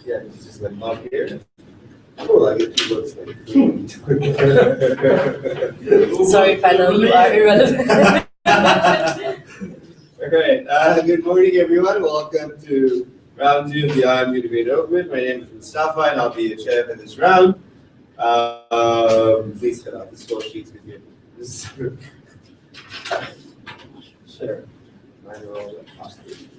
Yeah, it's just like mark here. Oh, I get 2 words. Sorry, fellow, you are irrelevant. Okay, good morning, everyone. Welcome to round 2 of the IMU debate open. My name is Mustafa, and I'll be the chair for this round. Please fill out the score sheets with you. Sure. Mine are all positive.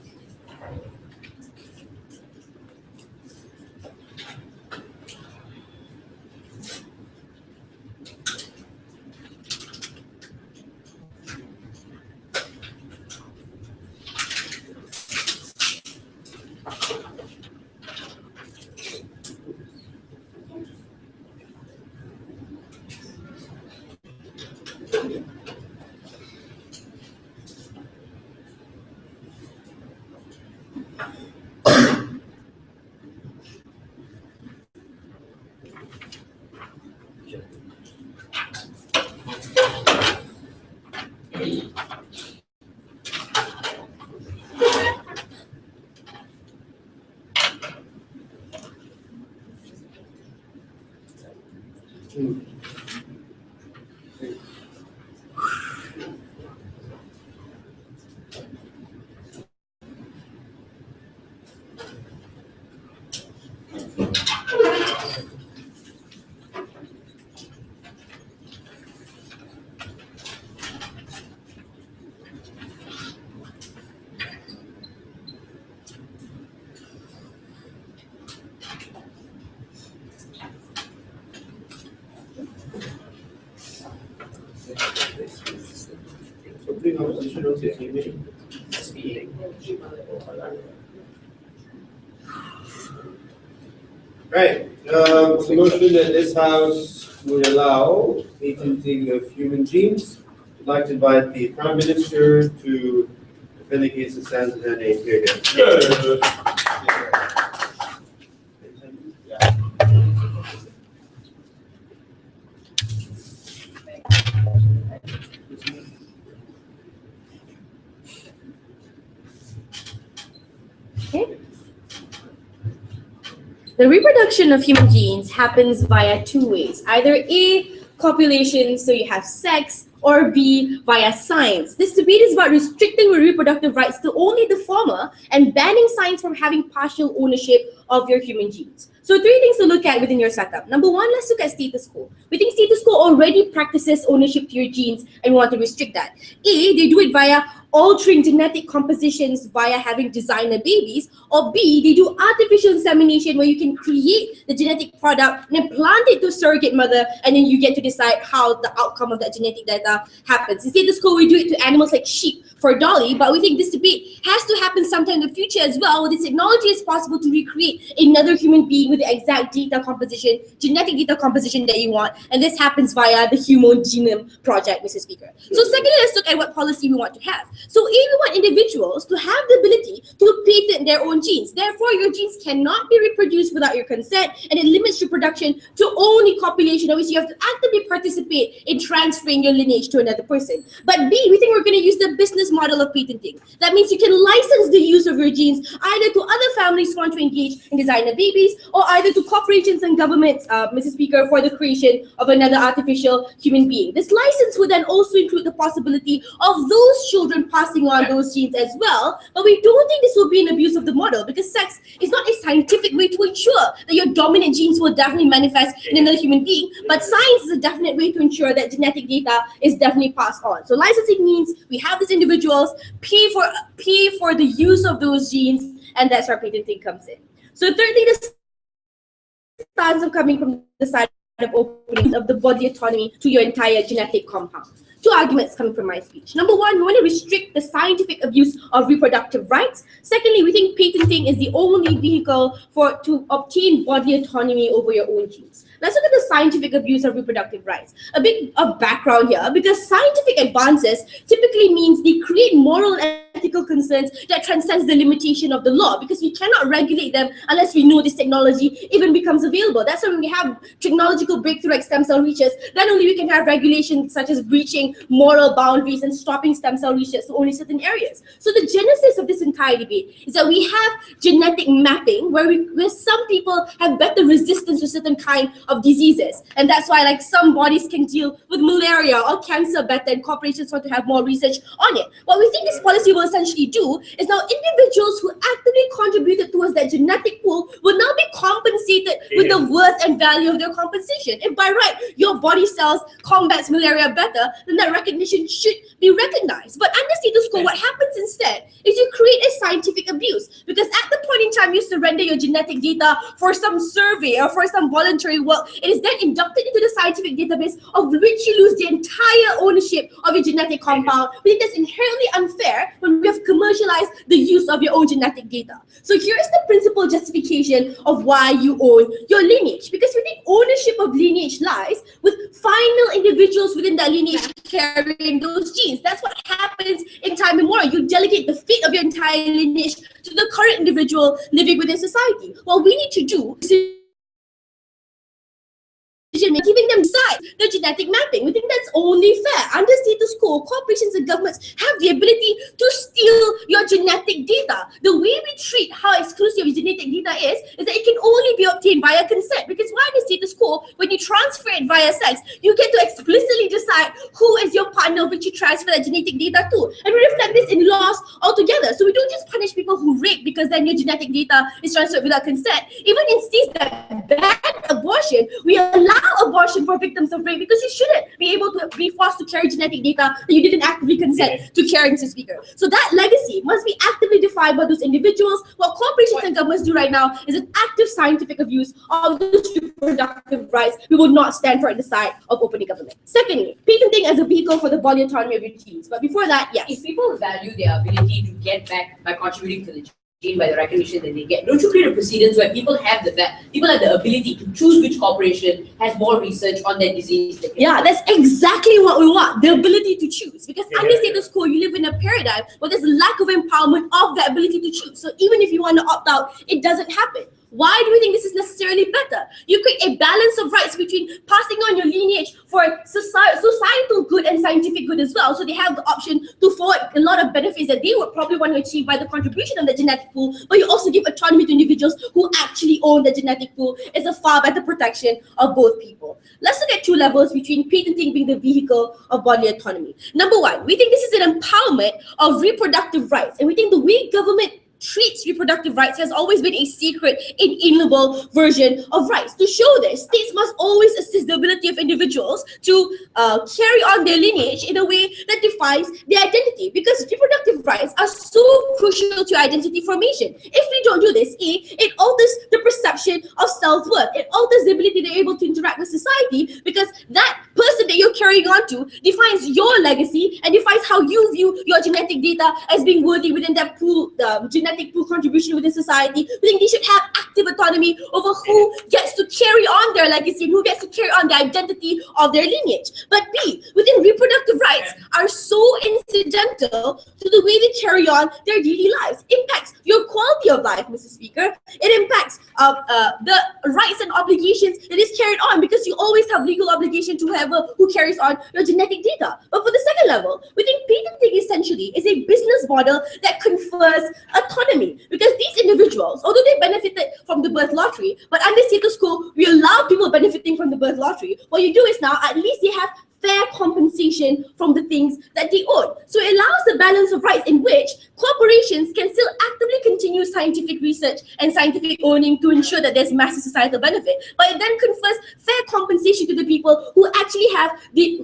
Right. The motion that this House would allow patenting of human genes. I'd like to invite the Prime Minister to defend the case of Sands and a here. Okay. The reproduction of human genes happens via 2 ways. Either A, copulation, so you have sex, or B, via science. This debate is about restricting reproductive rights to only the former and banning science from having partial ownership of your human genes. So 3 things to look at within your setup. Number 1, let's look at status quo. We think status quo already practices ownership to your genes and we want to restrict that. A, they do it via altering genetic compositions via having designer babies, or B, they do artificial insemination where you can create the genetic product and then plant it to a surrogate mother, and then you get to decide how the outcome of that genetic data happens. In status quo, we do it to animals like sheep for Dolly, but we think this debate has to happen sometime in the future as well, where this technology is possible to recreate another human being with the exact data composition, genetic data composition that you want, and this happens via the Human Genome Project, Mr. Speaker. So secondly, let's look at what policy we want to have. So A, we want individuals to have the ability to patent their own genes. Therefore, your genes cannot be reproduced without your consent, and it limits reproduction to only copulation, in which you have to actively participate in transferring your lineage to another person. But B, we think we're going to use the business model of patenting. That means you can license the use of your genes either to other families who want to engage in designer babies, or either to corporations and governments, Mr. Speaker, for the creation of another artificial human being. This license would then also include the possibility of those children passing on those genes as well, but we don't think this will be an abuse of the model, because sex is not a scientific way to ensure that your dominant genes will definitely manifest in another human being, but science is a definite way to ensure that genetic data is definitely passed on. So licensing means we have these individuals pay for the use of those genes, and that's where patenting comes in. So thirdly, the stance of coming from the side of opening of the body autonomy to your entire genetic compound. 2 arguments coming from my speech. Number 1, we want to restrict the scientific abuse of reproductive rights. Secondly, we think patenting is the only vehicle to obtain body autonomy over your own genes. Let's look at the scientific abuse of reproductive rights. A bit of background here, because scientific advances typically means they create moral and ethical concerns that transcends the limitation of the law, because we cannot regulate them unless we know this technology even becomes available. That's why when we have technological breakthrough like stem cell research, then only we can have regulations such as breaching moral boundaries and stopping stem cell research to only certain areas. So the genesis of this entire debate is that we have genetic mapping where some people have better resistance to certain kind of diseases, and that's why like some bodies can deal with malaria or cancer better, and corporations want to have more research on it. What we think this policy will essentially do is now individuals who actively contributed towards that genetic pool will now be compensated with the worth and value of their compensation. If by right your body cells combats malaria better, then that recognition should be recognized. But under status quo, what happens instead is you create a scientific abuse, because at the point in time you surrender your genetic data for some survey or for some voluntary work, it is then inducted into the scientific database, of which you lose the entire ownership of your genetic compound. We think that's inherently unfair when we have commercialized the use of your own genetic data. So here's the principal justification of why you own your lineage, because we think ownership of lineage lies with final individuals within that lineage carrying those genes. That's what happens in time immemorial. You delegate the fate of your entire lineage to the current individual living within society. What we need to do is giving them decide the genetic mapping. We think that's only fair. Under status quo, corporations and governments have the ability to steal your genetic data. The way we treat how exclusive your genetic data is that it can only be obtained via consent. Because why in the status quo, when you transfer it via sex, you get to explicitly decide who is your partner which you transfer that genetic data to. And we reflect this in laws altogether. So we don't just punish people who rape because then your genetic data is transferred without consent. Even in states that ban abortion, we allow abortion for victims of rape, because you shouldn't be able to be forced to carry genetic data that you didn't actively consent to carrying, Mr. Speaker. So that legacy must be actively defined by those individuals. What corporations and governments do right now is an active scientific abuse of those reproductive rights. We will not stand for at the side of opening government. Secondly, patenting as a vehicle for the body autonomy of your genes. But before that, yes. If people value their ability to get back by contributing to the gene, by the recognition that they get, don't you create a precedence where people have the ability to choose which corporation has more research on that disease? Yeah, that's exactly what we want, the ability to choose. Because under status quo, you live in a paradigm where there's lack of empowerment of the ability to choose. So even if you want to opt out, it doesn't happen. Why do we think this is necessarily better? You create a balance of rights between passing on your lineage for societal good and scientific good as well. So they have the option to forward a lot of benefits that they would probably want to achieve by the contribution of the genetic pool, but you also give autonomy to individuals who actually own the genetic pool. It's a far better protection of both people. Let's look at two levels between patenting being the vehicle of bodily autonomy. Number one, we think this is an empowerment of reproductive rights, and we think the way government treats reproductive rights has always been a secret, inalienable version of rights. To show this, states must always assist the ability of individuals to carry on their lineage in a way that defines their identity, because reproductive rights are so crucial to identity formation. If we don't do this, it alters the perception of self-worth. It alters the ability they're able to interact with society, because that person that you're carrying on to defines your legacy and defines how you view your genetic data as being worthy within that pool, genetic pool contribution within society. We think they should have active autonomy over who gets to carry on their legacy and who gets to carry on the identity of their lineage. But B, within reproductive rights are so incidental to the way they carry on their daily lives. Impacts your quality of life, Mr. Speaker. It impacts the rights and obligations that is carried on, because you always have legal obligation to whoever who carries on your genetic data. But for the second level, we think patenting essentially is a business model that confers autonomy, because these individuals, although they benefited from the birth lottery, but under status quo, we allow people benefiting from the birth lottery. What you do is now at least they have fair compensation from the things that they own. So it allows the balance of rights in which corporations can still actively continue scientific research and scientific owning to ensure that there's massive societal benefit, but it then confers fair compensation to the people who actually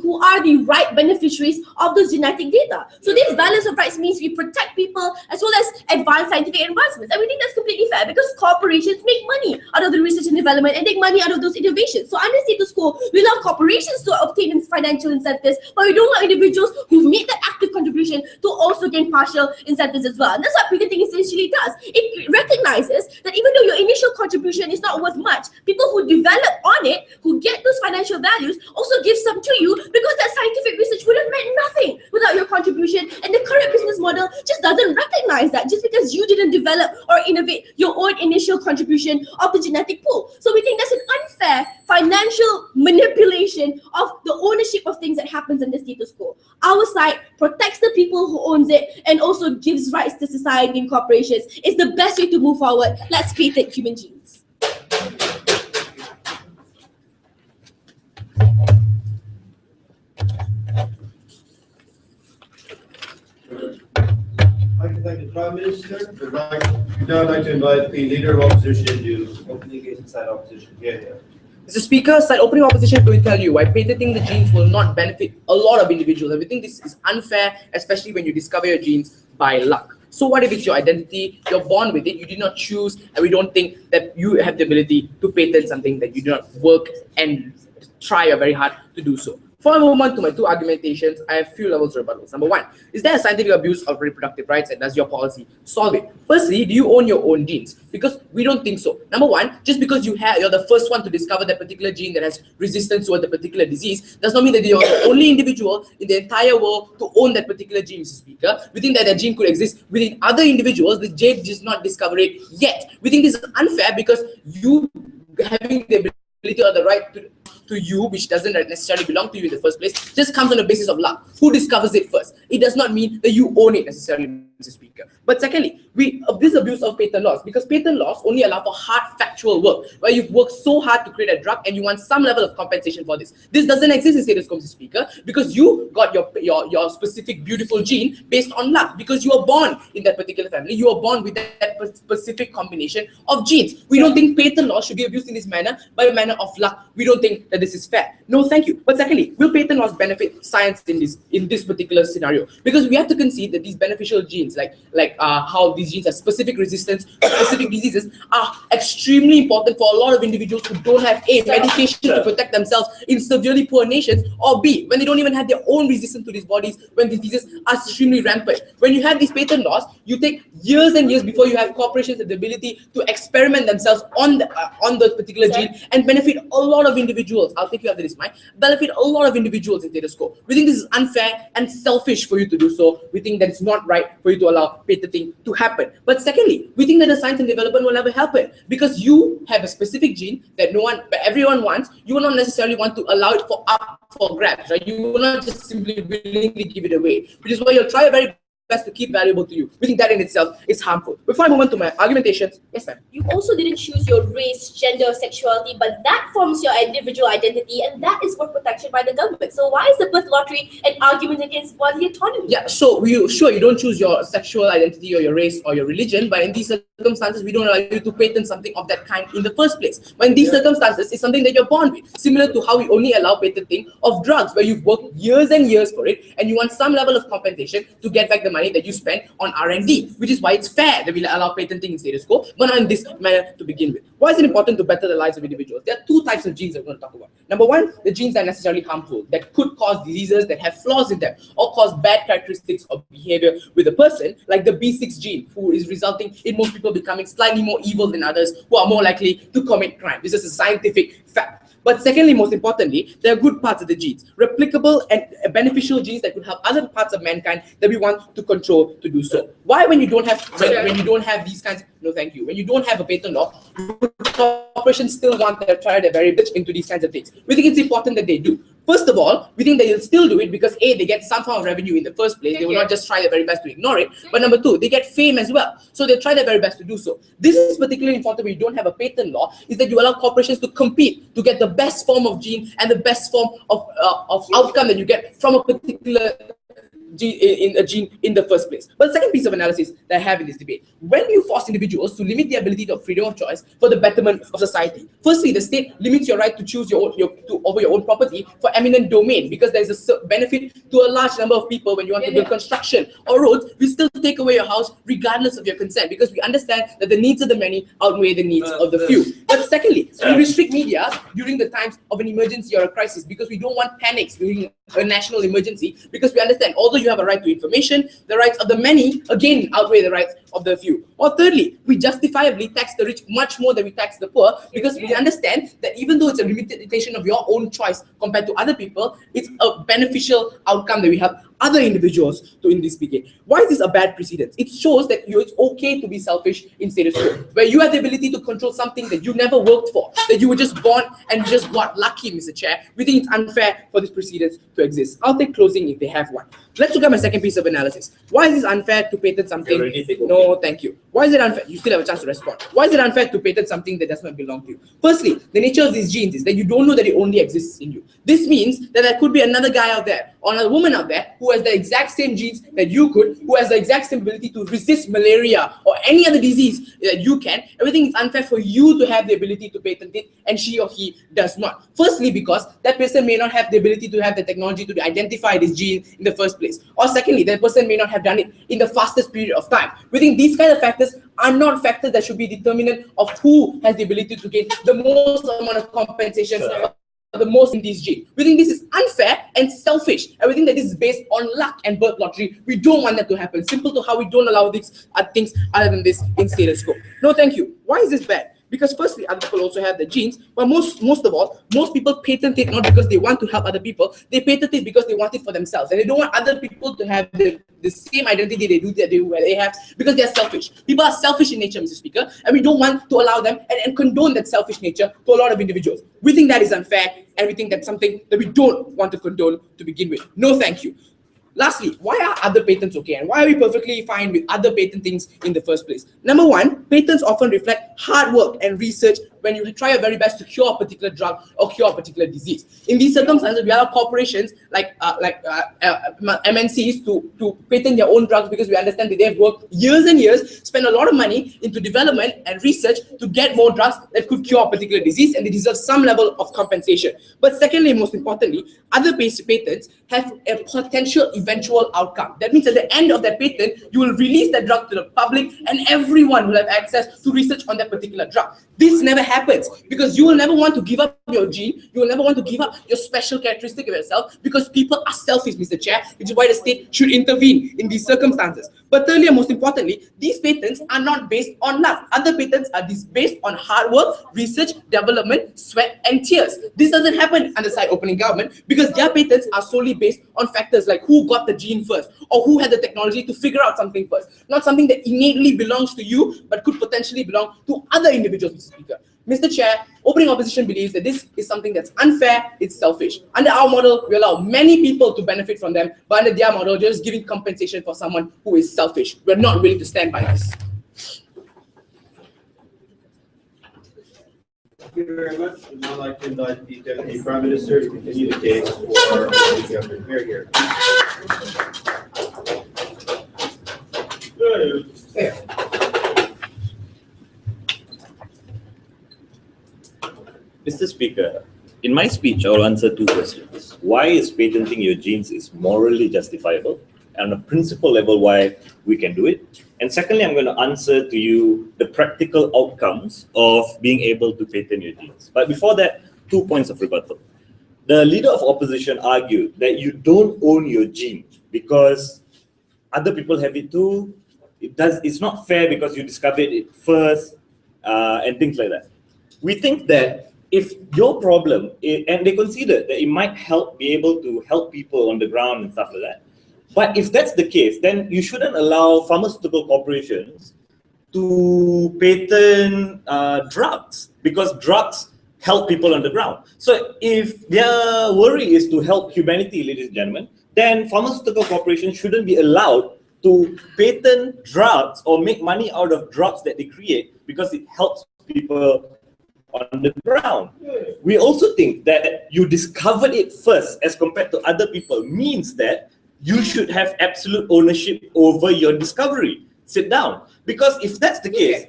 who are the right beneficiaries of those genetic data. So this balance of rights means we protect people as well as advance scientific advancements, and we think that's completely fair, because corporations make money out of the research and development and make money out of those innovations. So under status quo, we allow corporations to obtain financial incentives, but we don't allow individuals who've made that active contribution to also gain partial incentives as well. And that's what patenting essentially does. It recognizes that even though your initial contribution is not worth much, people who develop on it, who get those financial values, also give some to you, because that scientific research would have meant nothing without your contribution, and the current business model just doesn't recognize that just because you didn't develop or innovate your own initial contribution of the genetic pool. So we think that's an unfair financial manipulation of the ownership of things that happens in the status quo. Our side protects the people who owns it and also gives rights to society and corporations. It's the best way to move forward. Let's patent human genes. I'd like to thank the Prime Minister. We'd now like to invite the Leader of Opposition to open the case inside opposition. Yeah. Mr. Speaker, side opening opposition will tell you why patenting the genes will not benefit a lot of individuals. And we think this is unfair, especially when you discover your genes by luck. So what if it's your identity, you're born with it, you did not choose, and we don't think that you have the ability to patent something that you do not work and try very hard to do so. For a moment to my two argumentations, I have few levels of rebuttals. Number one, is there a scientific abuse of reproductive rights and does your policy solve it? Firstly, do you own your own genes? Because we don't think so. Number one, just because you're the first one to discover that particular gene that has resistance toward the particular disease does not mean that you're the only individual in the entire world to own that particular gene, Mr. Speaker. We think that that gene could exist within other individuals. The gene does not discover it yet. We think this is unfair because you having the ability or the right to you, which doesn't necessarily belong to you in the first place, just comes on the basis of luck. Who discovers it first? It does not mean that you own it necessarily, Mr. Speaker. But secondly, this abuse of patent laws, because patent laws only allow for hard factual work, where you've worked so hard to create a drug and you want some level of compensation for this. This doesn't exist in status quo, Mr. Speaker, because you got your specific beautiful gene based on luck, because you were born in that particular family, you were born with that specific combination of genes. We don't think patent laws should be abused in this manner, by a manner of luck. We don't think that this is fair. No, thank you. But secondly, will patent laws benefit science in this particular scenario? Because we have to concede that these beneficial genes, like how these genes have specific resistance to specific diseases, are extremely important for a lot of individuals who don't have A, medication to protect themselves in severely poor nations, or B, when they don't even have their own resistance to these bodies, when diseases are extremely rampant. When you have these patent laws, you take years and years before you have corporations with the ability to experiment themselves on the particular gene and benefit a lot of individuals. I'll take you after this, Mike. Benefit a lot of individuals in status quo. We think this is unfair and selfish for you to do so. We think that it's not right for you to allow patenting to happen. But secondly, we think that the science and development will never help it, because you have a specific gene that everyone wants. You will not necessarily want to allow it for grabs, right? You will not just simply willingly give it away, which is why you'll try your very best to keep valuable to you. We think that in itself is harmful. Before I move on to my argumentations, yes, ma'am. You also didn't choose your race, gender, sexuality, but that forms your individual identity, and that is for protection by the government. So why is the birth lottery an argument against body autonomy? Yeah, so you don't choose your sexual identity or your race or your religion, but in these circumstances, we don't allow you to patent something of that kind in the first place. But in these circumstances, it's something that you're born with, similar to how we only allow patenting of drugs, where you've worked years and years for it, and you want some level of compensation to get back the money that you spend on R&D, which is why it's fair that we allow patenting in status quo, but not in this manner to begin with. Why is it important to better the lives of individuals? There are two types of genes that we're going to talk about. Number one, the genes that are necessarily harmful, that could cause diseases, that have flaws in them, or cause bad characteristics of behavior with a person, like the B6 gene, who is resulting in most people becoming slightly more evil than others, who are more likely to commit crime. This is a scientific fact. But secondly, most importantly, there are good parts of the genes, replicable and beneficial genes that could help other parts of mankind that we want to control to do so. Why, when you don't have these kinds? No, thank you. When you don't have a patent law, corporations still want to try their very best into these kinds of things. We think it's important that they do. First of all, we think that they'll still do it because A, they get some form of revenue in the first place. They will not just try their very best to ignore it. But number two, they get fame as well. So they'll try their very best to do so. This is particularly important when you don't have a patent law, is that you allow corporations to compete to get the best form of gene and the best form of outcome that you get from a particular gene in the first place. But the second piece of analysis that I have in this debate, when you force individuals to limit the ability of freedom of choice for the betterment of society, firstly, the state limits your right to choose over your own property for eminent domain, because there's a benefit to a large number of people. When you want to build construction or roads, we still take away your house regardless of your consent, because we understand that the needs of the many outweigh the needs of the few. But secondly, we restrict media during the times of an emergency or a crisis, because we don't want panics during a national emergency, because we understand although you have a right to information, the rights of the many again outweigh the rights of the few. Or thirdly, we justifiably tax the rich much more than we tax the poor, because we understand that even though it's a limitation of your own choice compared to other people, it's a beneficial outcome that we help other individuals to in this decade. Why is this a bad precedent? It shows that it's okay to be selfish in status quo, where you have the ability to control something that you never worked for, that you were just born and just got lucky, Mr. Chair. We think it's unfair for this precedent to exist. I'll take closing if they have one. Let's look at my second piece of analysis. Why is it unfair to patent something? No, thank you. Why is it unfair? You still have a chance to respond. Why is it unfair to patent something that does not belong to you? Firstly, the nature of these genes is that you don't know that it only exists in you. This means that there could be another guy out there or another woman out there who has the exact same genes that you could, who has the exact same ability to resist malaria or any other disease that you can. Everything is unfair for you to have the ability to patent it and she or he does not. Firstly, because that person may not have the ability to have the technology to identify this gene in the first place. Or secondly, that person may not have done it in the fastest period of time. We think these kind of factors are not factors that should be determinant of who has the ability to get the most amount of compensation, the most in these genes. We think this is unfair and selfish. Everything that is based on luck and birth lottery, we don't want that to happen. Simple to how we don't allow these things other than this in status quo. No, thank you. Why is this bad? Because firstly, other people also have the genes, but most of all, most people patent it not because they want to help other people, they patent it because they want it for themselves, and they don't want other people to have the same identity they have because they are selfish. People are selfish in nature, Mr. Speaker, and we don't want to allow them and condone that selfish nature to a lot of individuals. We think that is unfair, and we think that's something that we don't want to condone to begin with. No, thank you. Lastly, why are other patents okay, and why are we perfectly fine with other patent things in the first place? Number one, patents often reflect hard work and research when you try your very best to cure a particular drug or cure a particular disease. In these circumstances, we allow corporations like MNCs to patent their own drugs because we understand that they've worked years and years, spent a lot of money into development and research to get more drugs that could cure a particular disease, and they deserve some level of compensation. But secondly, most importantly, other patents have a potential eventual outcome. That means at the end of that patent, you will release that drug to the public and everyone will have access to research on that particular drug. This never happens because you will never want to give up your gene, you will never want to give up your special characteristic of yourself because people are selfish, Mr. Chair, which is why the state should intervene in these circumstances. But thirdly and most importantly, these patents are not based on luck. Other patents are based on hard work, research, development, sweat, and tears. This doesn't happen under side opening government because their patents are solely based on factors like who got the gene first or who had the technology to figure out something first. Not something that innately belongs to you but could potentially belong to other individuals, Mr. Speaker. Mr. Chair, opening opposition believes that this is something that's unfair, it's selfish. Under our model, we allow many people to benefit from them, but under their model, just giving compensation for someone who is selfish. We're not willing to stand by this. Thank you very much. I'd now like to invite the Deputy Prime Minister to continue the case for the government. Mayor here. Mr. Speaker, in my speech, I will answer two questions. Why is patenting your genes is morally justifiable? And on a principle level, why we can do it? And secondly, I'm going to answer to you the practical outcomes of being able to patent your genes. But before that, 2 points of rebuttal. The leader of opposition argued that you don't own your gene because other people have it too. It's not fair because you discovered it first and things like that. We think that if your problem, and they consider that it might be able to help people on the ground and stuff like that. But if that's the case, then you shouldn't allow pharmaceutical corporations to patent drugs because drugs help people on the ground. So if their worry is to help humanity, ladies and gentlemen, then pharmaceutical corporations shouldn't be allowed to patent drugs or make money out of drugs that they create because it helps people on the ground. We also think that you discovered it first as compared to other people means that you should have absolute ownership over your discovery. Sit down. Because if that's the case,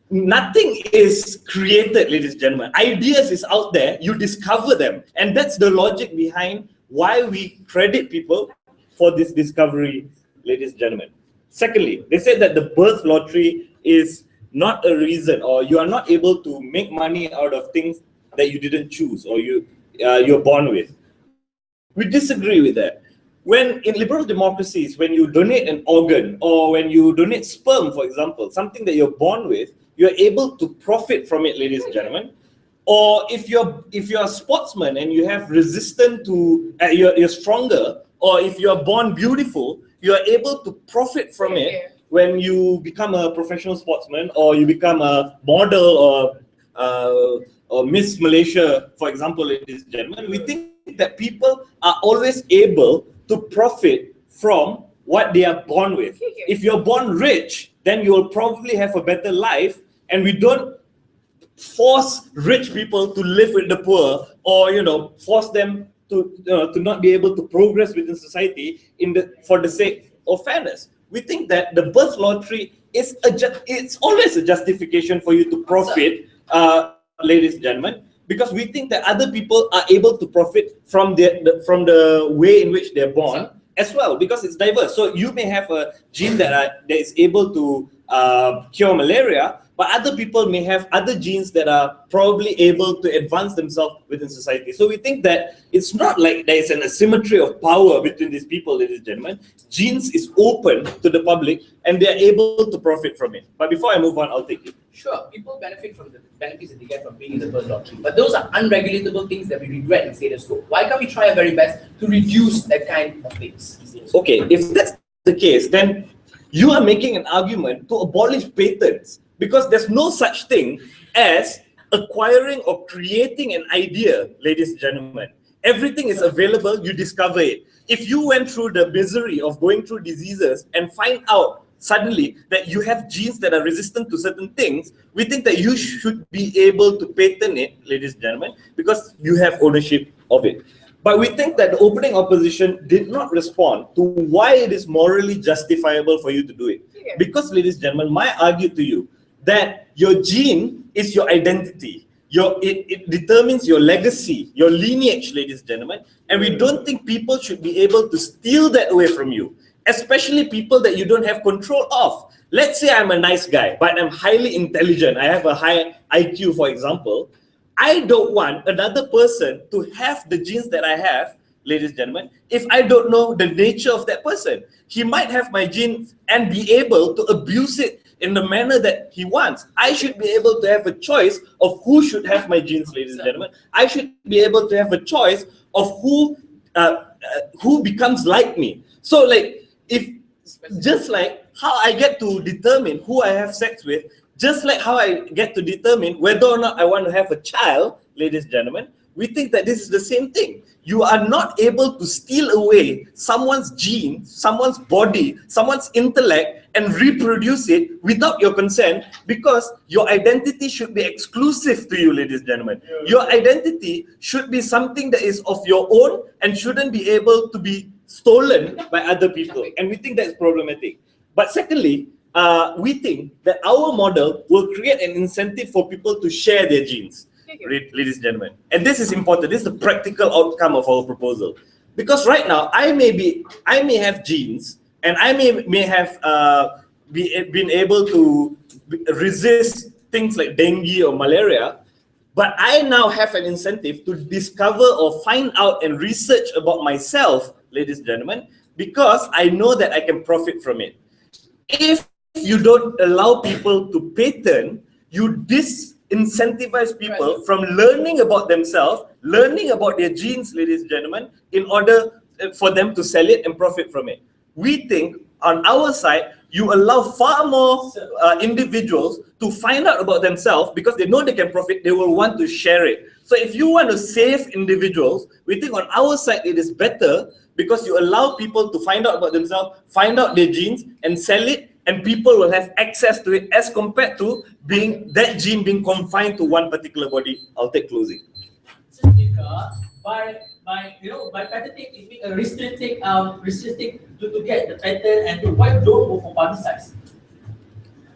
nothing is created, ladies and gentlemen. Ideas is out there, you discover them. And that's the logic behind why we credit people for this discovery, ladies and gentlemen. Secondly, they said that the birth lottery is not a reason, or you are not able to make money out of things that you didn't choose or you're born with. We disagree with that. When in liberal democracies, when you donate an organ or when you donate sperm, for example, something that you're born with, you're able to profit from it, ladies and gentlemen. or if you're a sportsman and you have resistance to you're stronger, or if you are born beautiful, you are able to profit from it when you become a professional sportsman, or you become a model, or Miss Malaysia, for example, ladies and gentlemen. We think that people are always able to profit from what they are born with. If you're born rich, then you will probably have a better life, and we don't force rich people to live with the poor, or force them to not be able to progress within society for the sake of fairness. We think that the birth lottery it's always a justification for you to profit, ladies and gentlemen, because we think that other people are able to profit from the way in which they're born as well, because it's diverse. So you may have a gene that is able to cure malaria, but other people may have other genes that are probably able to advance themselves within society. So we think that it's not like there is an asymmetry of power between these people, ladies and gentlemen. Genes is open to the public, and they are able to profit from it. But before I move on, I'll take it. Sure, people benefit from the benefits that they get from being in the birth lottery, but those are unregulatable things that we regret in status quo. Why can't we try our very best to reduce that kind of things? Okay, if that's the case, then you are making an argument to abolish patents, because there's no such thing as acquiring or creating an idea, ladies and gentlemen. Everything is available, you discover it. If you went through the misery of going through diseases and find out suddenly that you have genes that are resistant to certain things, we think that you should be able to patent it, ladies and gentlemen, because you have ownership of it. But we think that the opening opposition did not respond to why it is morally justifiable for you to do it. Because, ladies and gentlemen, I argue to you that your gene is your identity. It determines your legacy, your lineage, ladies and gentlemen. And we don't think people should be able to steal that away from you, especially people that you don't have control of. Let's say I'm a nice guy, but I'm highly intelligent. I have a high IQ, for example. I don't want another person to have the genes that I have, ladies and gentlemen, if I don't know the nature of that person. He might have my genes and be able to abuse it in the manner that he wants. I should be able to have a choice of who should have my genes, ladies and gentlemen. I should be able to have a choice of who becomes like me. So, just like how I get to determine who I have sex with, just like how I get to determine whether or not I want to have a child, ladies and gentlemen, we think that this is the same thing. You are not able to steal away someone's gene, someone's body, someone's intellect, and reproduce it without your consent, because your identity should be exclusive to you, ladies and gentlemen. Your identity should be something that is of your own and shouldn't be able to be stolen by other people. And we think that's problematic. But secondly, we think that our model will create an incentive for people to share their genes, ladies and gentlemen. And this is important. This is the practical outcome of our proposal. Because right now, I may have genes, and I may have been able to resist things like dengue or malaria, but I now have an incentive to discover or find out and research about myself, ladies and gentlemen, because I know that I can profit from it. If you don't allow people to patent, you disincentivize people from learning about themselves, learning about their genes, ladies and gentlemen, in order for them to sell it and profit from it. We think on our side, you allow far more individuals to find out about themselves, because they know they can profit, they will want to share it. So if you want to save individuals, we think on our side it is better, because you allow people to find out about themselves, find out their genes, and sell it, and people will have access to it, as compared to that gene being confined to one particular body. I'll take closing. By patenting, it means restricting to get the patent, and why don't go for publicize?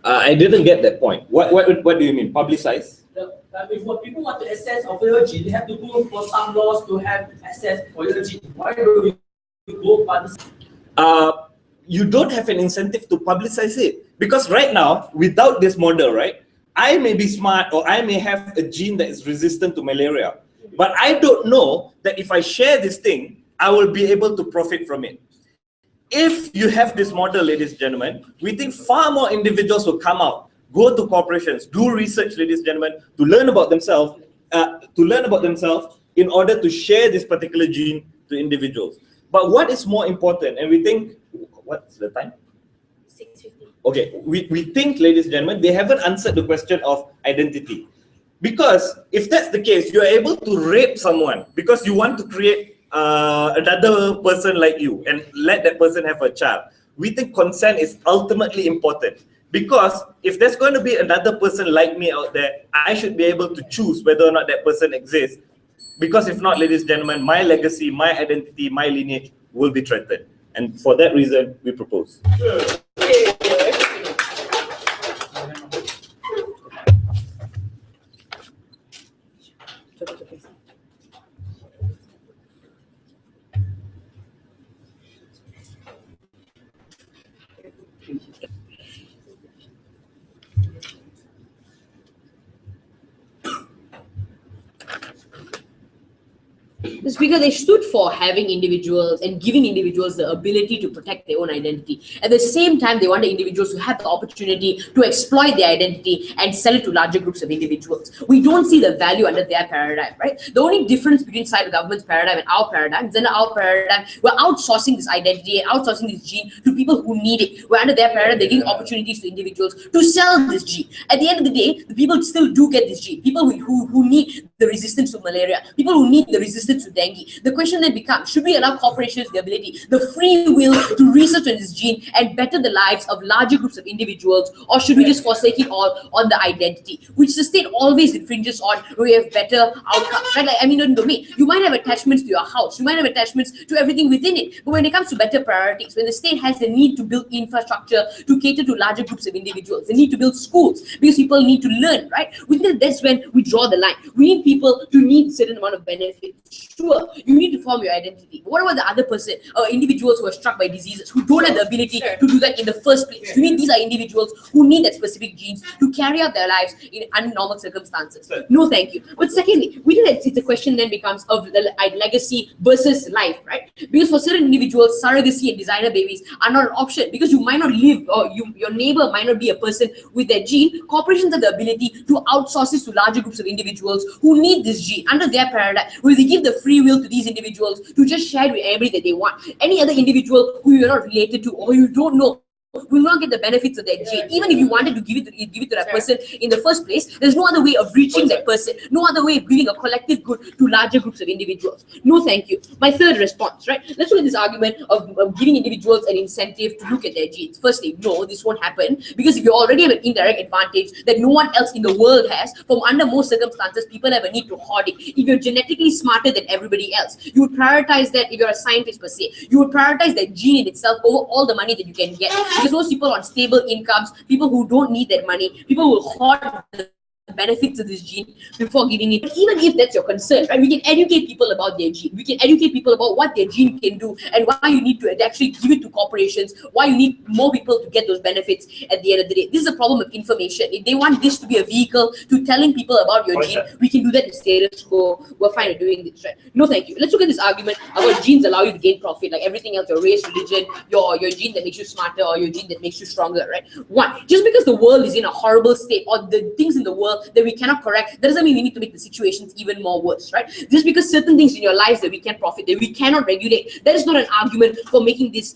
I didn't get that point. What do you mean, publicize? If what people want to access of your gene, they have to go for some laws to have access for your gene. Why don't you go publicize? You don't have an incentive to publicize it, because right now, without this model, right, I may be smart, or I may have a gene that is resistant to malaria, but I don't know that if I share this thing, I will be able to profit from it. If you have this model, ladies and gentlemen, we think far more individuals will come out, go to corporations, do research, ladies and gentlemen, to learn about themselves, to learn about themselves in order to share this particular gene to individuals. But what is more important, and we think, what's the time? 6:50. Okay, we think, ladies and gentlemen, they haven't answered the question of identity. Because if that's the case, you're able to rape someone because you want to create another person like you and let that person have a child. We think consent is ultimately important. Because if there's going to be another person like me out there, I should be able to choose whether or not that person exists. Because if not, ladies and gentlemen, my legacy, my identity, my lineage will be threatened. And for that reason, we propose. The Speaker, they stood for having individuals and giving individuals the ability to protect their own identity. At the same time, they wanted individuals to have the opportunity to exploit their identity and sell it to larger groups of individuals. We don't see the value under their paradigm, right? The only difference between side of government's paradigm and our paradigm is under our paradigm, we're outsourcing this identity and outsourcing this gene to people who need it. Where under their paradigm, they're giving opportunities to individuals to sell this gene. At the end of the day, the people still do get this gene. People who need the resistance to malaria, people who need the resistance to dengue. The question then becomes, should we allow corporations the ability, the free will to research on this gene and better the lives of larger groups of individuals, or should we just forsake it all on the identity, which the state always infringes on, where we have better outcomes, right? Like, I mean, don't me, you might have attachments to your house, you might have attachments to everything within it, but when it comes to better priorities, when the state has the need to build infrastructure to cater to larger groups of individuals, the need to build schools because people need to learn, right? That's when we draw the line. We need people to need a certain amount of benefits. Sure, you need to form your identity. But what about the other person, individuals who are struck by diseases, who don't have the ability to do that in the first place? You need, these are individuals who need that specific genes to carry out their lives in unnormal circumstances. No, thank you. But secondly, we think that the question then becomes of the legacy versus life, right? Because for certain individuals, surrogacy and designer babies are not an option because you might not live, or your neighbor might not be a person with their gene. Corporations have the ability to outsource this to larger groups of individuals who need this gene under their paradigm, where they give the free will to these individuals to just share it with everybody that they want. Any other individual who you're not related to or you don't know will not get the benefits of that gene. Even if you wanted to give it to that person in the first place, there's no other way of reaching that person, no other way of giving a collective good to larger groups of individuals. No, thank you. My third response, right? Let's look at this argument of giving individuals an incentive to look at their genes. Firstly, no, this won't happen, because if you already have an indirect advantage that no one else in the world has, from under most circumstances, people have a need to hoard it. If you're genetically smarter than everybody else, you would prioritize that. If you're a scientist per se, you would prioritize that gene in itself over all the money that you can get. Because most people on stable incomes, people who don't need that money, people will hoard the benefits of this gene before giving it. But even if that's your concern, right, we can educate people about their gene. We can educate people about what their gene can do and why you need to actually give it to corporations, why you need more people to get those benefits at the end of the day. This is a problem of information. If they want this to be a vehicle to telling people about your gene, we can do that in status quo. We're fine at doing this, right? No, thank you. Let's look at this argument about genes allow you to gain profit, like everything else, your race, religion, your gene that makes you smarter or your gene that makes you stronger, right? One, just because the world is in a horrible state or the things in the world that we cannot correct, that doesn't mean we need to make the situations even more worse, right? Just because certain things in your lives that we can profit, that we cannot regulate, that is not an argument for making this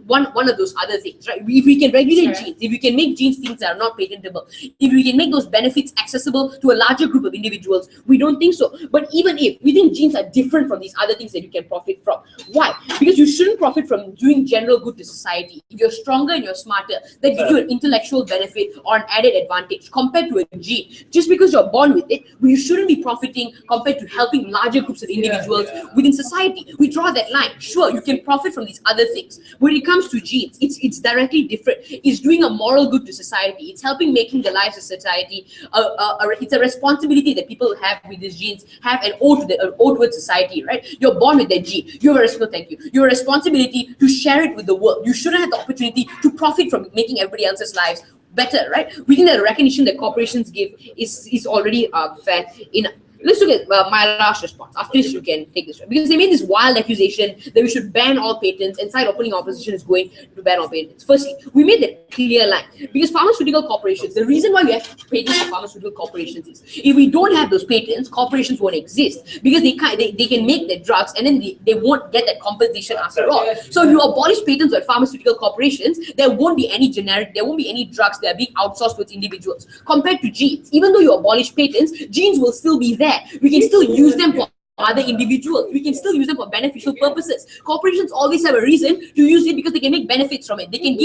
one of those other things, right? If we can regulate genes, if we can make genes things that are not patentable, if we can make those benefits accessible to a larger group of individuals, we don't think so. But even if we think genes are different from these other things that you can profit from, why? Because you shouldn't profit from doing general good to society. If you're stronger and you're smarter, that gives you an intellectual benefit or an added advantage compared to a gene. Just because you're born with it, you shouldn't be profiting compared to helping larger groups of individuals within society. We draw that line. Sure, you can profit from these other things. When it comes to genes, it's directly different. It's doing a moral good to society. It's helping making the lives of society. It's a responsibility that people have with these genes, have an oath towards society, right? You're born with that gene. You have a thank you. You have a responsibility to share it with the world. You shouldn't have the opportunity to profit from making everybody else's lives better, right? We think that the recognition that corporations give is already fair enough. let's look at my last response. After this, you can take this one. Because they made this wild accusation that we should ban all patents, and side opening opposition is going to ban all patents. Firstly, we made that clear line. Because pharmaceutical corporations, the reason why we have patents for pharmaceutical corporations is if we don't have those patents, corporations won't exist. Because they can make their drugs and then they won't get that compensation after all. So if you abolish patents for pharmaceutical corporations, there won't be any drugs that are being outsourced with individuals. Compared to genes, even though you abolish patents, genes will still be there. We can still use them for other individuals. We can still use them for beneficial purposes. Corporations always have a reason to use it because they can make benefits from it. They can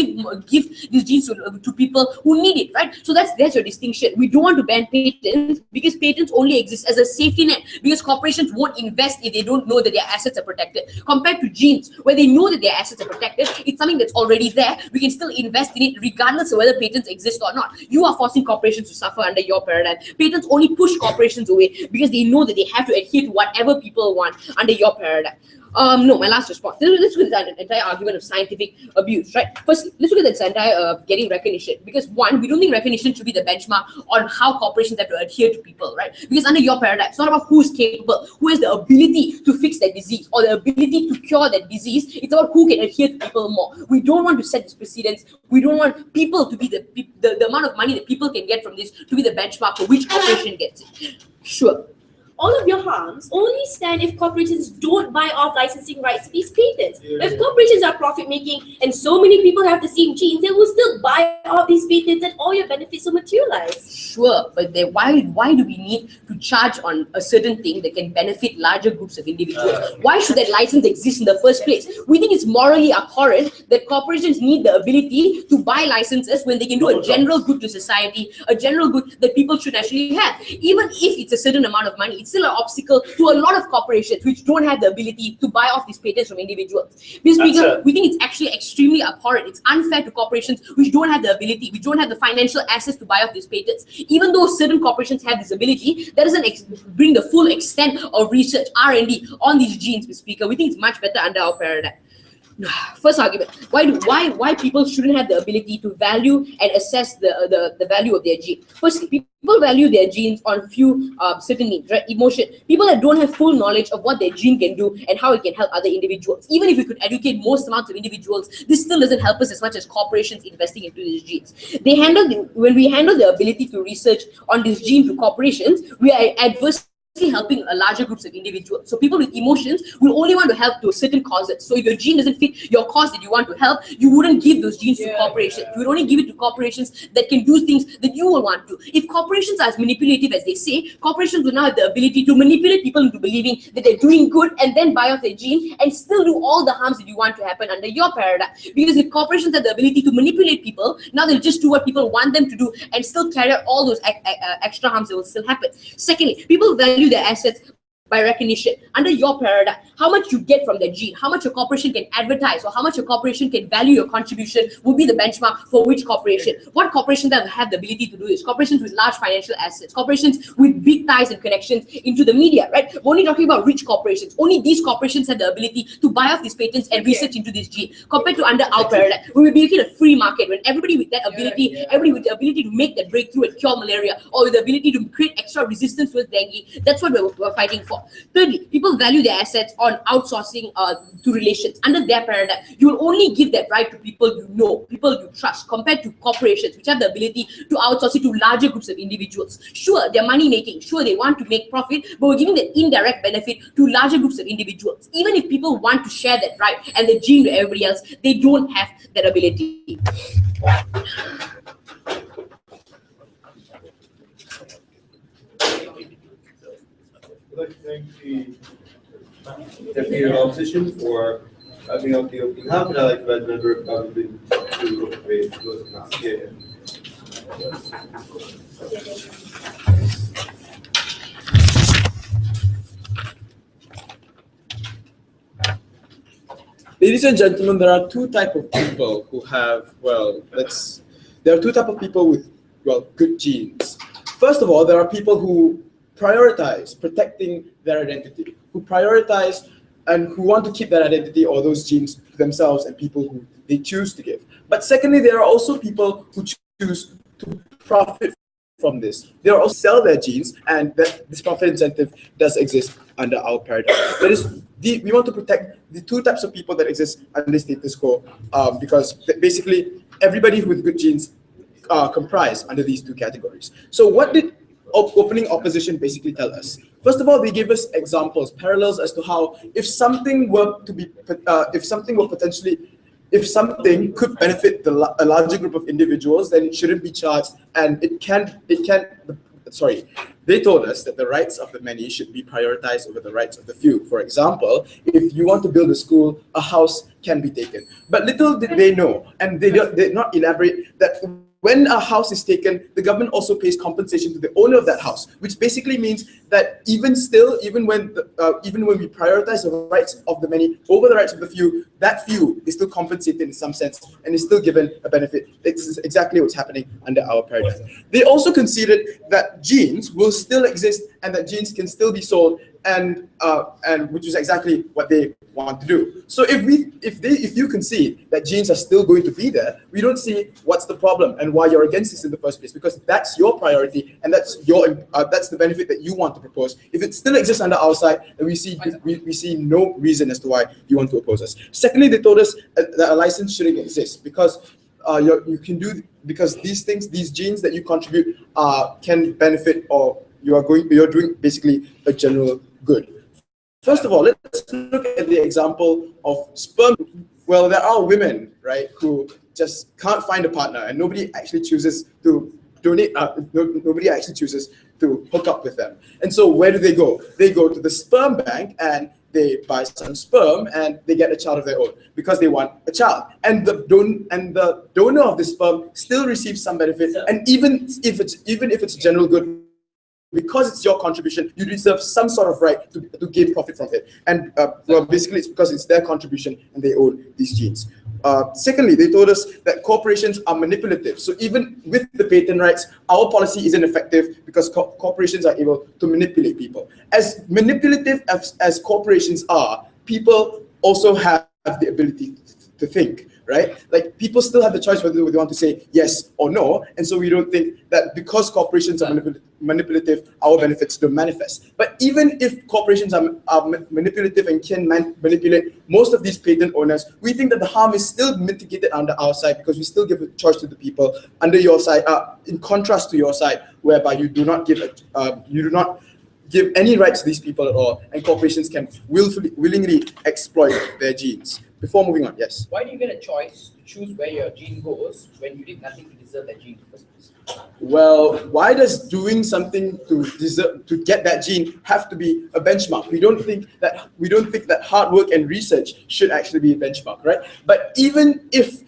give these genes to people who need it, right? So that's your distinction. We don't want to ban patents because patents only exist as a safety net, because corporations won't invest if they don't know that their assets are protected. Compared to genes, where they know that their assets are protected, it's something that's already there. We can still invest in it regardless of whether patents exist or not. You are forcing corporations to suffer under your paradigm. Patents only push corporations away because they know that they have to adhere to whatever people want under your paradigm. No, my last response. Let's look at that entire argument of scientific abuse, right? First, let's look at this entire getting recognition. Because one, we don't think recognition should be the benchmark on how corporations have to adhere to people, right? Because under your paradigm, it's not about who's capable, who has the ability to fix that disease or the ability to cure that disease. It's about who can adhere to people more. We don't want to set this precedence. We don't want people to be the amount of money that people can get from this to be the benchmark for which corporation gets it. Sure. All of your harms only stand if corporations don't buy off licensing rights to these patents. If corporations are profit making and so many people have the same genes, they will still buy off these patents and all your benefits will materialize. Sure, but then why do we need to charge on a certain thing that can benefit larger groups of individuals? Why should that license exist in the first place? We think it's morally abhorrent that corporations need the ability to buy licenses when they can do a general good to society, a general good that people should actually have. Even if it's a certain amount of money, it's still an obstacle to a lot of corporations which don't have the ability to buy off these patents from individuals. Mr. Speaker, we think it's actually extremely abhorrent. It's unfair to corporations which don't have the ability, which don't have the financial assets to buy off these patents. Even though certain corporations have this ability, that doesn't bring the full extent of research, R&D on these genes, Mr. Speaker. We think it's much better under our paradigm. First argument, why people shouldn't have the ability to value and assess the value of their gene. Firstly, people value their genes on few certain needs, right? Emotion. People that don't have full knowledge of what their gene can do and how it can help other individuals. Even if we could educate most amounts of individuals, this still doesn't help us as much as corporations investing into these genes. When we handle the ability to research on this gene to corporations, we are adversely helping a larger groups of individuals. So people with emotions will only want to help to certain causes. So if your gene doesn't fit your cause that you want to help, you wouldn't give those genes to corporations. You would only give it to corporations that can do things that you will want to. If corporations are as manipulative as they say, corporations will now have the ability to manipulate people into believing that they're doing good and then buy off their gene and still do all the harms that you want to happen under your paradigm. Because if corporations have the ability to manipulate people, now they'll just do what people want them to do and still carry out all those extra harms that will still happen. Secondly, people value their assets by recognition. Under your paradigm, how much you get from the gene, how much a corporation can advertise, or how much a corporation can value your contribution will be the benchmark for which corporation. What corporations have the ability to do this? Corporations with large financial assets, corporations with big ties and connections into the media, right? We're only talking about rich corporations. Only these corporations have the ability to buy off these patents and research into this gene. Compared to under our paradigm, we will be looking at a free market when everybody with that ability, everybody with the ability to make that breakthrough and cure malaria, or with the ability to create extra resistance with dengue, that's what we're fighting for. Thirdly, people value their assets on outsourcing to relations. Under their paradigm, you will only give that right to people you know, people you trust, compared to corporations which have the ability to outsource it to larger groups of individuals. Sure, they're money making, sure they want to make profit, but we're giving the indirect benefit to larger groups of individuals. Even if people want to share that right and the gene to everybody else, they don't have that ability. I'd like to thank the Deputy of Opposition for having up the opening half, and I'd like to invite the Member of Government to raise closing half. Ladies and gentlemen, there are two types of people who have, there are two types of people with, good genes. First of all, there are people who prioritize protecting their identity, who prioritize and who want to keep that identity or those genes to themselves and people who they choose to give. But secondly, there are also people who choose to profit from this. They also sell their genes, and that this profit incentive does exist under our paradigm. That is, we want to protect the two types of people that exist under status quo, because basically everybody with good genes comprise under these two categories. So what did opening opposition basically tell us? First of all, they gave us examples, parallels as to how if something could benefit a larger group of individuals, then it shouldn't be charged, and they told us that the rights of the many should be prioritized over the rights of the few. For example, if you want to build a school, a house can be taken. But little did they know, and they did not elaborate, that when a house is taken, the government also pays compensation to the owner of that house, which basically means that even when we prioritize the rights of the many over the rights of the few, that few is still compensated in some sense and is still given a benefit. This is exactly what's happening under our paradigm. They also conceded that genes will still exist and that genes can still be sold, and which is exactly what they want to do. So if you concede that genes are still going to be there, we don't see what's the problem and why you're against this in the first place, because that's your priority and that's the benefit that you want to propose. If it still exists under our side, then we see no reason as to why you want to oppose us. Secondly, they told us that a license shouldn't exist because because these genes that you contribute can benefit, or you're doing basically a general good. First of all, let's look at the example of sperm. Well, there are women, right, who just can't find a partner, and nobody actually chooses to donate. Nobody actually chooses to hook up with them. And so where do they go? They go to the sperm bank and they buy some sperm and they get a child of their own because they want a child. And the donor of the sperm still receives some benefit. And even if it's general good, because it's your contribution, you deserve some sort of right to gain profit from it. And basically it's because it's their contribution and they own these genes. Secondly, they told us that corporations are manipulative. So even with the patent rights, our policy isn't effective because corporations are able to manipulate people. As manipulative as corporations are, people also have the ability to think, right? Like, people still have the choice whether they want to say yes or no. And so we don't think that because corporations are manipulative, our benefits don't manifest. But even if corporations are manipulative and can manipulate most of these patent owners, we think that the harm is still mitigated under our side because we still give a choice to the people. Under your side, in contrast to your side, whereby you do not give any rights to these people at all, and corporations can willingly exploit their genes. Before moving on, yes. Why do you get a choice to choose where your gene goes when you did nothing to deserve that gene in the first place? Well, why does doing something to get that gene have to be a benchmark? We don't think that hard work and research should actually be a benchmark, right? But even if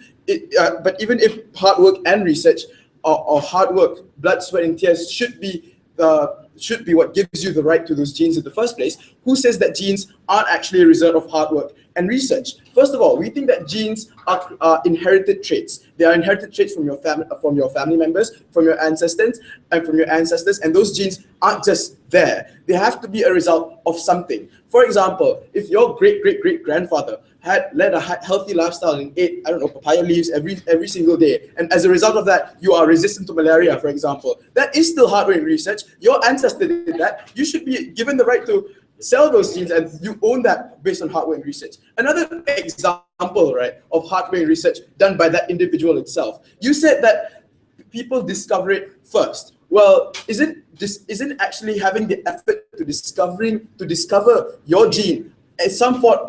hard work and research or hard work, blood, sweat, and tears should be what gives you the right to those genes in the first place, who says that genes aren't actually a result of hard work and research? First of all, we think that genes are inherited traits. They are inherited traits from your family members, from your ancestors, and those genes aren't just there. They have to be a result of something. For example, if your great-great-great-grandfather had led a healthy lifestyle and ate, papaya leaves every single day, and as a result of that, you are resistant to malaria, for example, that is still hard work and research. Your ancestor did that. You should be given the right to sell those genes, and you own that based on hard work and research. Another example, right, of hard work and research done by that individual itself. You said that people discover it first. Well, isn't actually having the effort to discover your gene as some form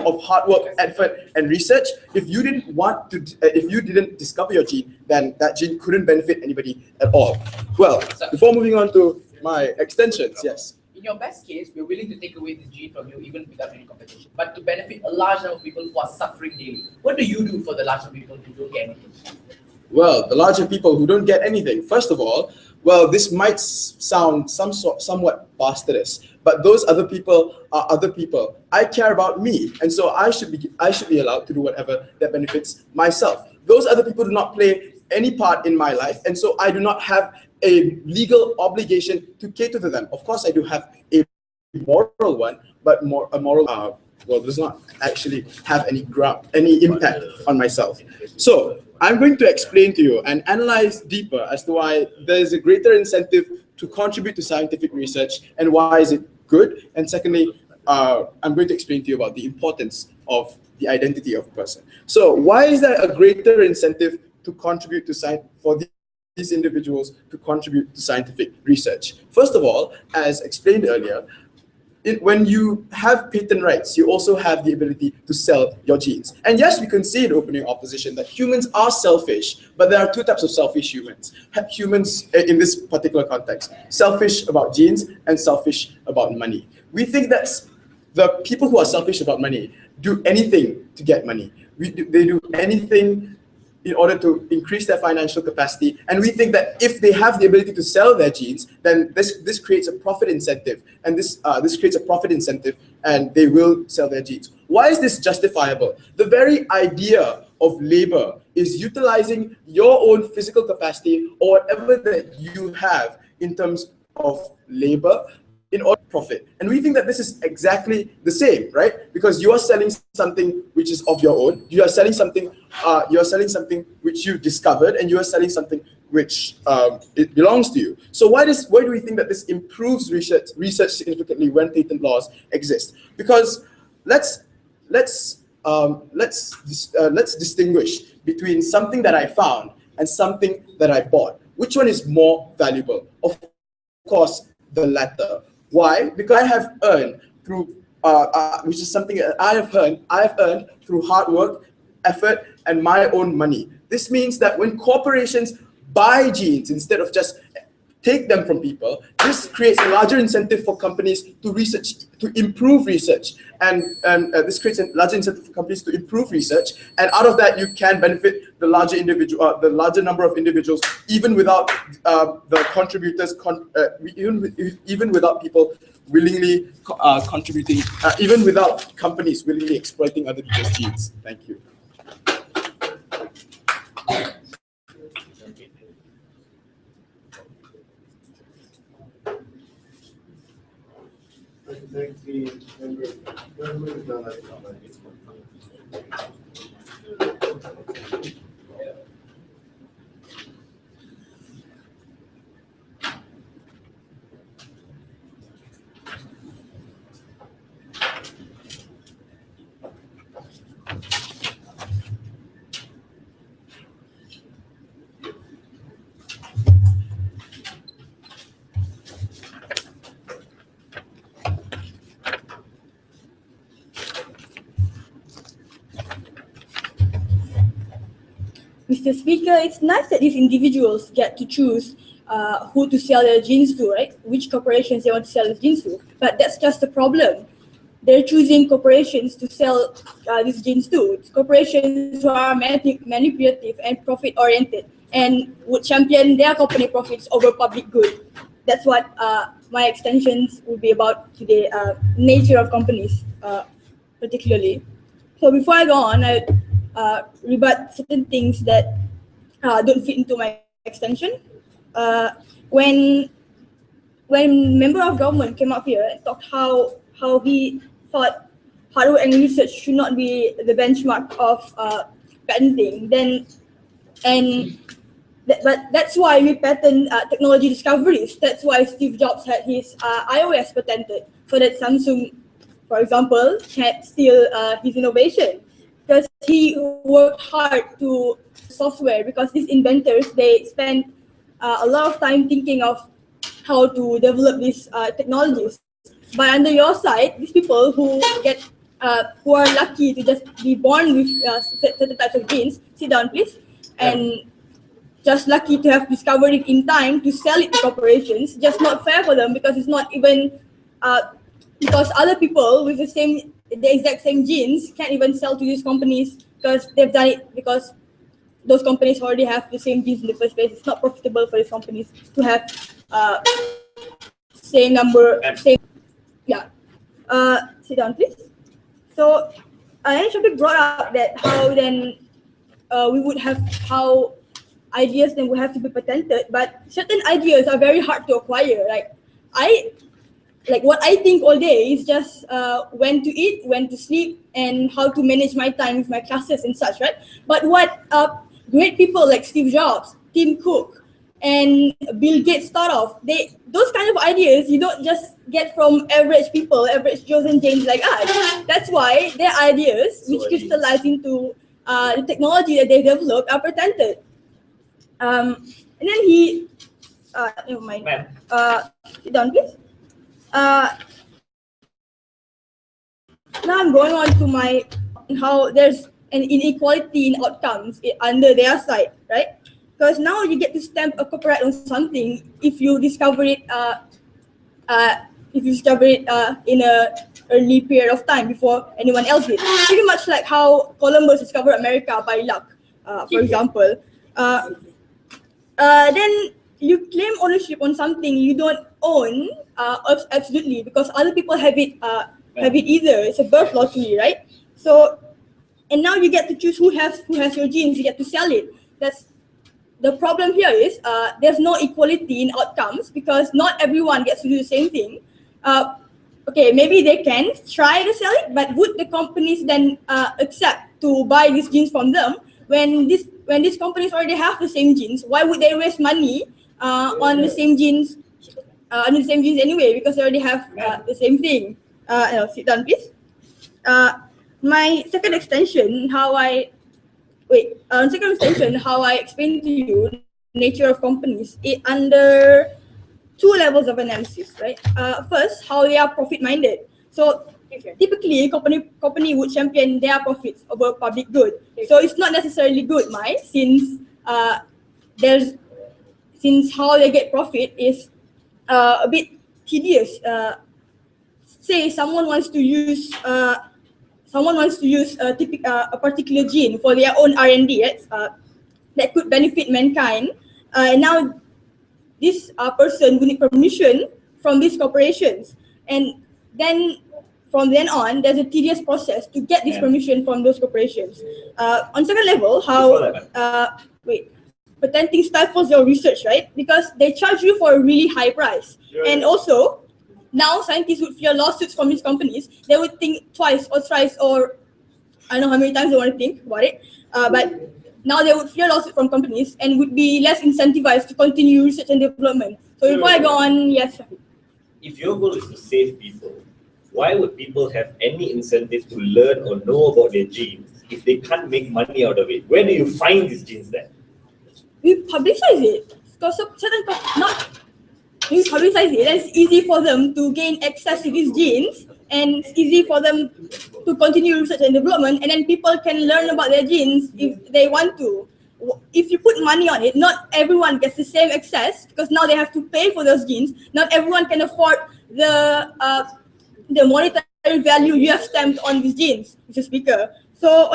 of hard work, effort, and research? If you didn't discover your gene, then that gene couldn't benefit anybody at all. Well, before moving on to my extensions, yes. In your best case, we're willing to take away this gene from you even without any compensation, but to benefit a large number of people who are suffering daily. What do you do for the large number of people who don't get anything? Well, the larger people who don't get anything, first of all, well, this might sound somewhat bastardist, but those other people are other people. I care about me, and so I should be allowed to do whatever that benefits myself. Those other people do not play any part in my life, and so I do not have a legal obligation to cater to them. Of course, I do have a moral one, but does not actually have any impact on myself. So I'm going to explain to you and analyze deeper as to why there is a greater incentive to contribute to scientific research and why is it good. And secondly, I'm going to explain to you about the importance of the identity of a person. So why is there a greater incentive to contribute to science for these individuals to contribute to scientific research? First of all, as explained earlier, when you have patent rights, you also have the ability to sell your genes. And yes, we can see in opening opposition that humans are selfish, but there are two types of selfish humans. Humans in this particular context, selfish about genes and selfish about money. We think that the people who are selfish about money do anything to get money. They do anything in order to increase their financial capacity. And we think that if they have the ability to sell their genes, then this creates a profit incentive. And this creates a profit incentive and they will sell their genes. Why is this justifiable? The very idea of labor is utilizing your own physical capacity or whatever that you have in terms of labor in order to profit. And we think that this is exactly the same, right? Because you are selling something which is of your own. You are selling something which you discovered, and you are selling something which it belongs to you. So why do we think that this improves research significantly when patent laws exist? Because let's distinguish between something that I found and something that I bought. Which one is more valuable? Of course, the latter. Why? Because I have earned through, which is something that I have earned through hard work, effort, and my own money. This means that when corporations buy genes instead of just take them from people, this creates a larger incentive for companies to research, to improve research, and this creates a larger incentive for companies to improve research. And out of that, you can benefit the larger number of individuals, even without the contributors, even without people willingly contributing, even without companies willingly exploiting other people's genes. Thank you. Thank the member. Government done that. Mr. Speaker, it's nice that these individuals get to choose who to sell their genes to, right? Which corporations they want to sell their genes to. But that's just the problem. They're choosing corporations to sell these genes to. It's corporations who are manipulative and profit-oriented and would champion their company profits over public good. That's what my extensions will be about today, nature of companies particularly. So before I go on, I rebut certain things that don't fit into my extension. When member of government came up here and talked how he thought hardware and research should not be the benchmark of patenting, but that's why we patent technology discoveries. That's why Steve Jobs had his iOS patented, so that Samsung, for example, can't steal his innovation. Because he worked hard to software, because these inventors, they spend a lot of time thinking of how to develop these technologies. But under your side, these people who are lucky to just be born with certain types of genes, sit down please, and just lucky to have discovered it in time to sell it to corporations, just not fair for them, because it's not even, because other people with the exact same genes can't even sell to these companies because they've done it because those companies already have the same genes in the first place. It's not profitable for these companies to have same number, yeah. Sit down, please. So, Shafik brought up that how then we would have how ideas then would have to be patented, but certain ideas are very hard to acquire. Like what I think all day is just when to eat, when to sleep, and how to manage my time with my classes and such, right? But what great people like Steve Jobs, Tim Cook, and Bill Gates start off. Those kind of ideas you don't just get from average people, average Joes and Janes like us. That's why their ideas, which crystallize into the technology that they developed, are patented. And then never mind. Sit down, please. Now I'm going on to how there's an inequality in outcomes under their side, right? Because now you get to stamp a copyright on something if you discover it in a early period of time before anyone else did. Pretty much like how Columbus discovered America by luck, for example. Then you claim ownership on something you don't own absolutely because other people have it either. It's a birth lottery, right? So, and now you get to choose who has your genes. You get to sell it. That's the problem here is there's no equality in outcomes because not everyone gets to do the same thing. Okay, maybe they can try to sell it, but would the companies then accept to buy these genes from them when these companies already have the same genes? Why would they waste money on the same genes? Anyway, because they already have the same thing. Sit down, please. My second extension, how I explain to you nature of companies under two levels of analysis, right? First, how they are profit-minded. So typically, company would champion their profits over public good. So it's not necessarily good, since how they get profit is a bit tedious. Say someone wants to use a particular gene for their own R&D, right? That could benefit mankind. Now this person will need permission from these corporations, and then from then on, there's a tedious process to get this permission from those corporations. On second level, patenting stifles your research, right? Because they charge you for a really high price, and also now scientists would fear lawsuits from these companies. They would think twice or thrice, or I don't know how many times they want to think about it, but now they would fear lawsuit from companies and would be less incentivized to continue research and development. So before I go on, yes, Shafiq. If your goal is to save people, why would people have any incentive to learn or know about their genes if they can't make money out of it? Where do you find these genes then? We publicize it. Because we publicize it, and it's easy for them to gain access to these genes, and it's easy for them to continue research and development, and then people can learn about their genes if they want to. If you put money on it, not everyone gets the same access because now they have to pay for those genes. Not everyone can afford the monetary value you have stamped on these genes, Mr. Speaker. So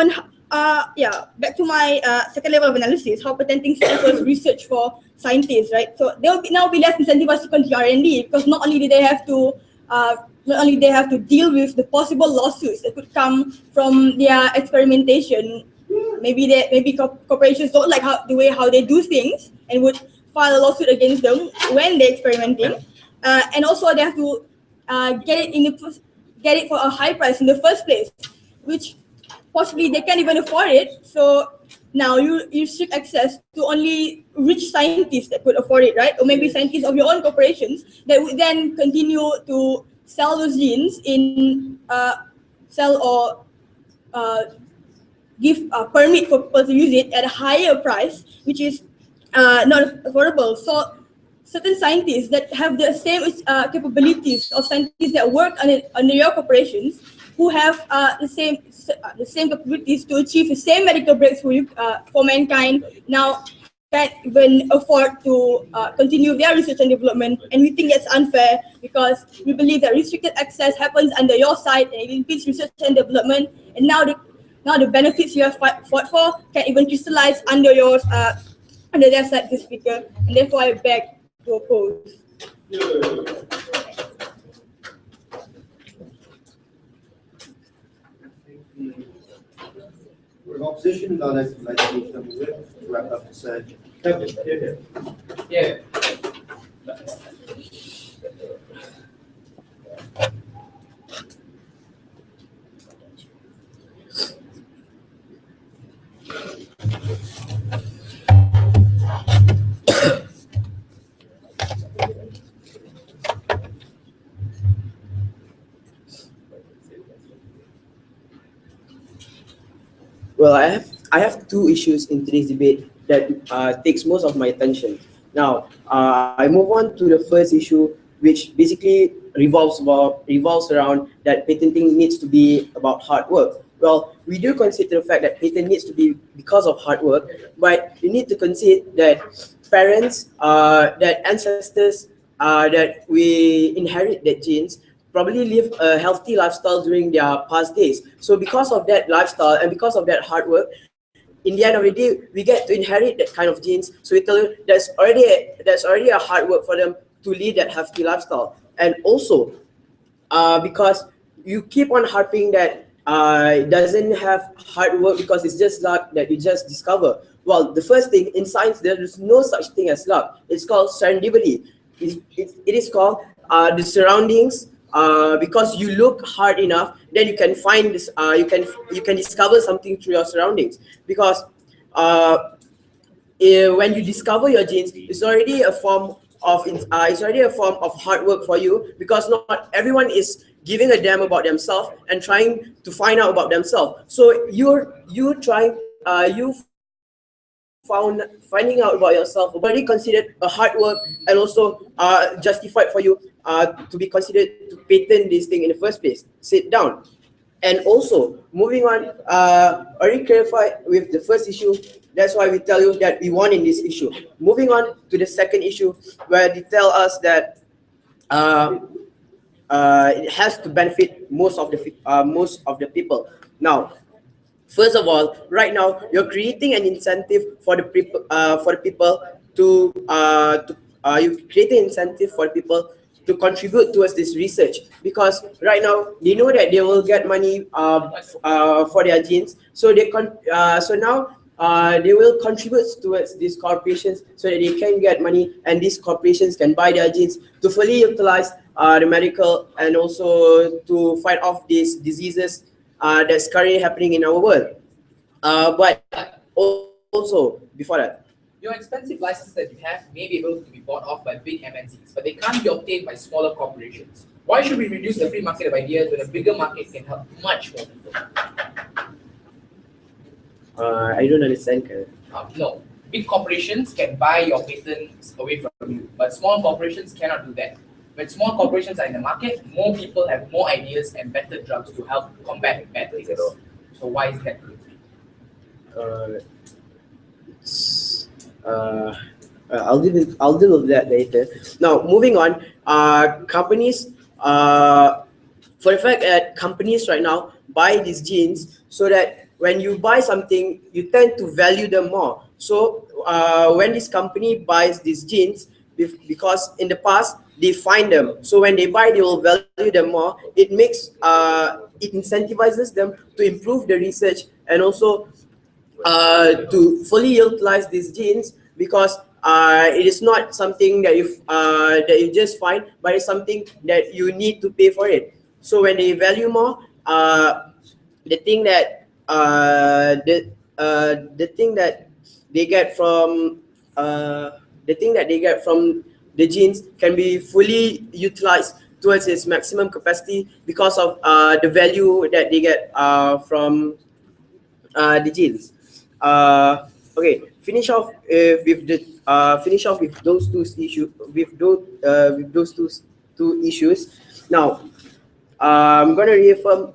back to my second level of analysis, how patenting stifles research for scientists, right? So they will now be less incentivized to continue R&D because not only do they have to deal with the possible lawsuits that could come from their experimentation. Maybe corporations don't like the way they do things and would file a lawsuit against them when they're experimenting, and also they have to get it for a high price in the first place, which possibly they can't even afford it. So now you restrict access to only rich scientists that could afford it, right? Or maybe scientists of your own corporations that would then continue to sell those genes give a permit for people to use it at a higher price, which is not affordable. So certain scientists that have the same capabilities of scientists that work under your corporations, who have the same capabilities to achieve the same medical breakthrough for mankind, now can't even afford to continue their research and development. And we think that's unfair because we believe that restricted access happens under your side and it impedes research and development. And now the benefits you have fought for can even crystallize under their side, Mr. Speaker. And therefore I beg to oppose. We're in opposition, now let's wrap up the session. Kevin, you're here. Yeah. Well, I have two issues in today's debate that takes most of my attention. Now, I move on to the first issue, which basically revolves around that patenting needs to be about hard work. Well, we do consider the fact that patent needs to be because of hard work, but you need to consider that parents, that ancestors, that we inherit that genes probably live a healthy lifestyle during their past days. So because of that lifestyle and because of that hard work, in the end of the day, we get to inherit that kind of genes. So we tell you that's already a hard work for them to lead that healthy lifestyle. And also, because you keep on harping that it doesn't have hard work because it's just luck that you just discover. Well, the first thing in science, there is no such thing as luck. It's called serendipity. It is called the surroundings. Because you look hard enough, then you can find this. You can discover something through your surroundings. Because when you discover your genes, it's already a form of hard work for you, because not everyone is giving a damn about themselves and trying to find out about themselves. So finding out about yourself already considered a hard work, and also justified for you to be considered to patent this thing in the first place. Sit down. And also, moving on, already clarified with the first issue. That's why we tell you that we won in this issue. Moving on to the second issue, where they tell us that it has to benefit most of the people. Now, first of all, right now you're creating an incentive for the people to contribute towards this research, because right now they know that they will get money for their genes, so now they will contribute towards these corporations so that they can get money, and these corporations can buy their genes to fully utilize the medical, and also to fight off these diseases that's currently happening in our world. But also, before that, Your expensive license that you have may be able to be bought off by big MNCs, but they can't be obtained by smaller corporations. Why should we reduce the free market of ideas when a bigger market can help much more people? I don't understand, Karen. No, big corporations can buy your patents away from you, but small corporations cannot do that. When small corporations are in the market, more people have more ideas and better drugs to help combat bad things. So why is that? I'll deal with that later. Now, moving on, companies, for the fact that companies right now buy these genes, so that when you buy something, you tend to value them more. So when this company buys these genes, because in the past they find them, so when they buy, they will value them more. It makes it incentivizes them to improve the research, and also to fully utilize these genes, because it is not something that you just find, but it's something that you need to pay for it. So when they value more, the thing that they get from the genes can be fully utilized towards its maximum capacity, because of the value that they get from the genes. Okay, finish off with those two issues. Now, I'm gonna reaffirm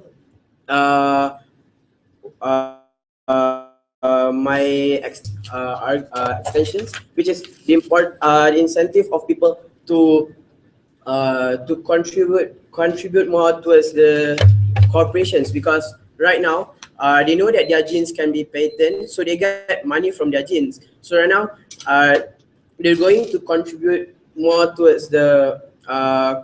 my extensions, which is the incentive of people to contribute more towards the corporations, because right now they know that their genes can be patented, so they get money from their genes. So right now they're going to contribute more towards the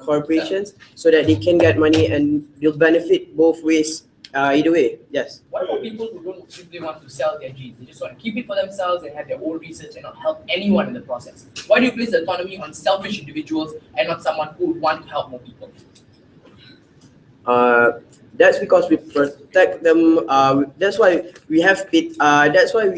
corporations, so that they can get money, and they'll benefit both ways. Either way, yes. What about people who don't simply want to sell their genes? They just want to keep it for themselves and have their own research and not help anyone in the process. Why do you place the autonomy on selfish individuals and not someone who would want to help more people? That's because we protect them. That's why we have it. That's why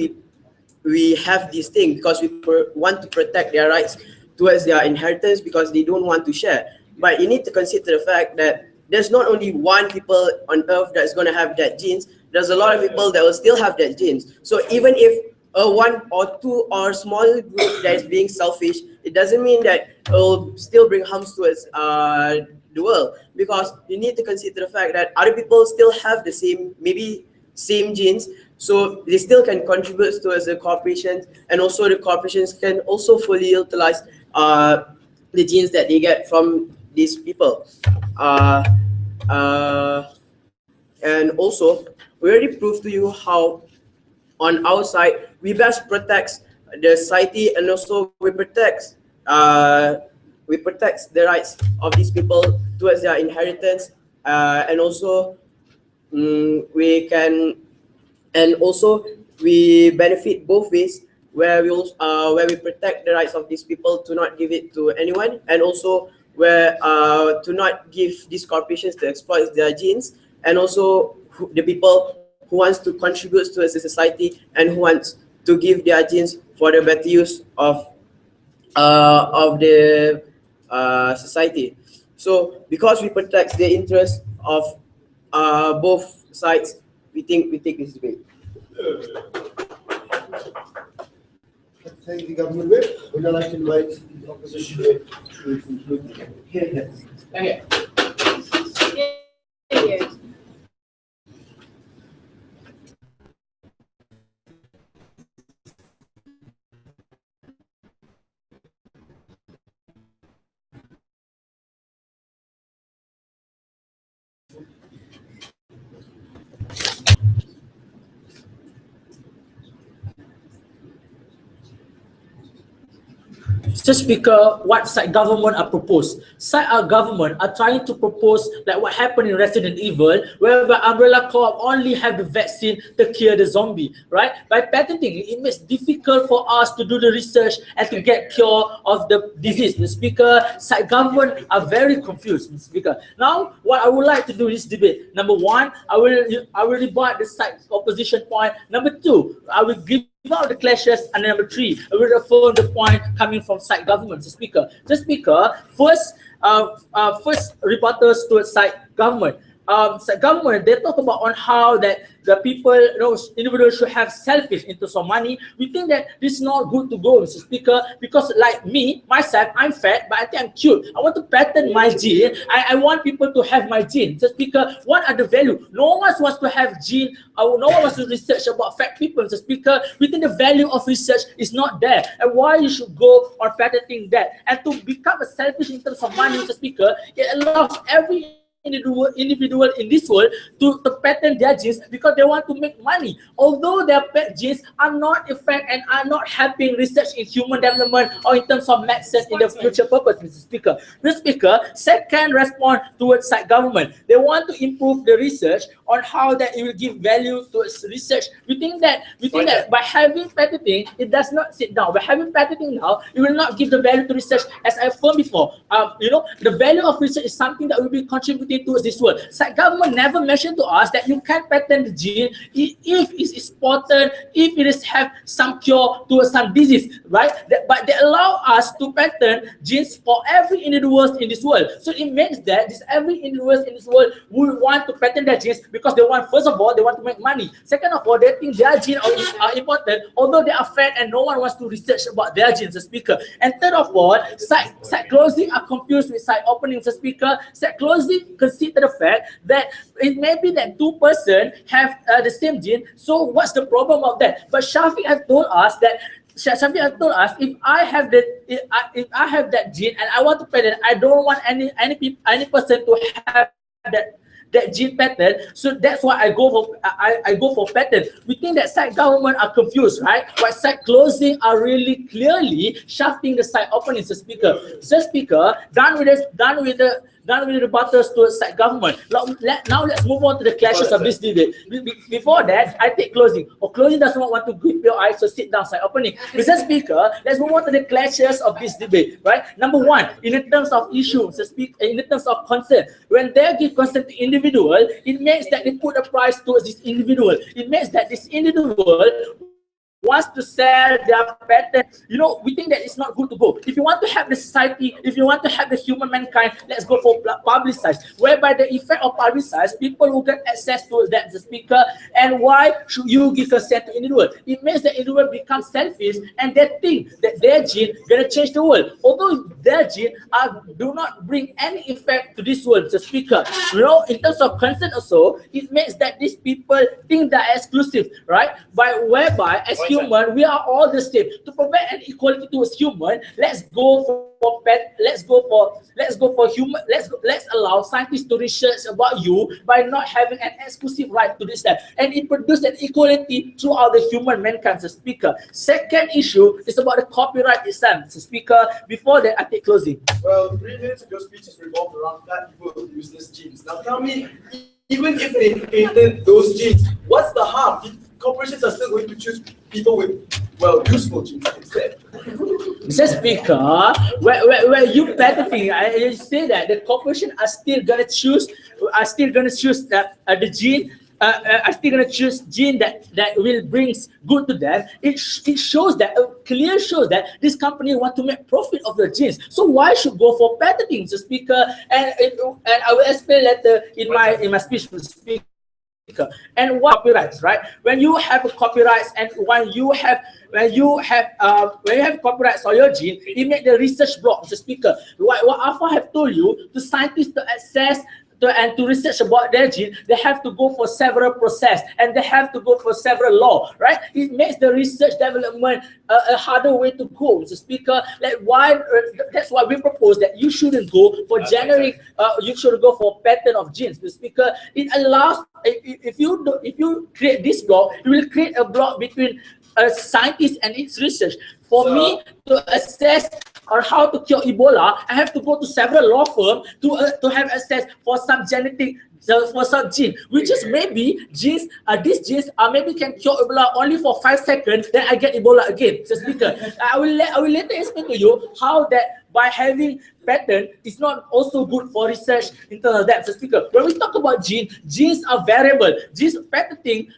we have this thing, because we want to protect their rights towards their inheritance, because they don't want to share. But you need to consider the fact that there's not only one people on earth that's going to have that genes. there's a lot of people that will still have that genes. So even if one or two or small group that is being selfish, it doesn't mean that it will still bring harms towards the world, because you need to consider the fact that other people still have the same genes, so they still can contribute towards the corporations, and also the corporations can also fully utilize the genes that they get from these people. And also, we already proved to you how on our side we best protects the society, and also we protects the rights of these people towards their inheritance, and also we can, and also we benefit both ways, where we protect the rights of these people to not give it to anyone, and also where to not give these corporations to exploit their genes, and also the people who wants to contribute to the society and who wants to give their genes for the better use of the society. So because we protect the interests of both sides, we take this debate. Thank the government whip. Would I like to invite the opposition whip to conclude? Yes. Okay. Mr. Speaker, what side government are proposed? Side government are trying to propose like what happened in Resident Evil, whereby Umbrella Corp only have the vaccine to cure the zombie, right? By patenting it, it makes difficult for us to do the research and to get cure of the disease. Mr. Speaker, side government are very confused, Mr. Speaker. Now, what I would like to do in this debate, number one, I will rebut the side opposition point. Number two, I will give out the clashes, and number three, I will affirm the point coming from side government. The speaker, first rebuttals to side government. Side government, they talk about on how that the people, individuals should have selfish interest of money. We think that this is not good to go, Mr. Speaker, because like me, myself, I'm fat, but I think I'm cute. I want to patent my gene. I want people to have my gene. Mr. Speaker, what are the value? No one wants to have gene, no one wants to research about fat people, Mr. Speaker. We think the value of research is not there. And why you should go on patenting that? And to become a selfish in terms of money, Mr. Speaker, it allows every individual in this world to patent their genes because they want to make money, although their pet genes are not effect and are not helping research in human development or in terms of medicine in the future purpose, Mr. Speaker. Mr. Speaker, second response towards side government, they want to improve the research on how that it will give value to research. We think that by having patenting, it does not sit down. By having patenting now, it will not give the value to research. As I affirmed before, the value of research is something that will be contributing towards this world. Side government never mentioned to us that you can patent the gene if it's important, if it is have some cure to some disease, right? But they allow us to patent genes for every individual in this world. So it makes that every individual in this world will want to patent their genes because they want, first of all, they want to make money. Second of all, they think their genes are important, although they are fat and no one wants to research about their genes, the speaker. And third of all, side closing are confused with side opening, the speaker. Side closing consider the fact that it may be that two persons have the same gene. So what's the problem of that? But Shafiq has told us that if I have that gene and I want to patent, I don't want any person to have that gene patent, so that's why I go for patent. We think that side government are confused, right? But side closing are really clearly shafting the side opening, the speaker. The speaker, done with the rebuttals to side government. Now let's move on to the clashes of this debate. Before that, I take closing. Or closing does not want to grip your eyes, so sit down, side opening. Mr. Speaker, let's move on to the clashes of this debate, right? Number one, in terms of issues, in terms of consent, when they give consent to individual, it makes that they put a price towards this individual. It makes that this individual wants to sell their patent, we think that it's not good to go. If you want to have the society, if you want to have the human mankind, let's go for publicized, whereby the effect of publicized, people will get access to that the speaker. And why should you give consent to individual? It means that individual becomes selfish and they think that their gene gonna change the world, although their gene do not bring any effect to this world, the speaker. In terms of consent also, it makes that these people think they're exclusive, right? Whereby as human, we are all the same. To provide an equality towards human, let's allow scientists to research about you by not having an exclusive right to this land, and it produces an equality throughout the human mankind, the speaker. Second issue is about the copyright itself, the speaker. Before that, I take closing. Well, 3 minutes of your speech is revolved around fat people with useless genes. Now tell me, even if they patent those genes, what's the harm? Corporations are still going to choose people with, useful genes instead. Mr. Speaker, where you patenting, I say that the corporation are still gonna choose the gene. Are still gonna choose gene that will brings good to them. It shows that clear shows that this company want to make profit of the genes. So why should go for patenting, Mr. Speaker? And I will explain later in my speech, Mr. Speaker. And what copyrights, right? When you have a copyrights and when you have copyrights on your gene, it make the research block, Mr. Speaker. What Alpha have told you, the scientists to access and to research about their gene, they have to go for several process and they have to go for several law, right? It makes the research development a harder way to go, Mr. Speaker. That's why we propose that you shouldn't go for generic. You should go for patent of genes, Mr. Speaker. It allows if you create this block, you will create a block between a scientist and its research. For me to assess on how to cure Ebola, I have to go to several law firms to have access for some genetic, for some gene, which is maybe genes. These genes maybe can cure Ebola only for 5 seconds. Then I get Ebola again, Mr. Speaker. I will later explain to you how that by having patent is not also good for research in terms of that, Mr. Speaker. When we talk about genes are variable. Patenting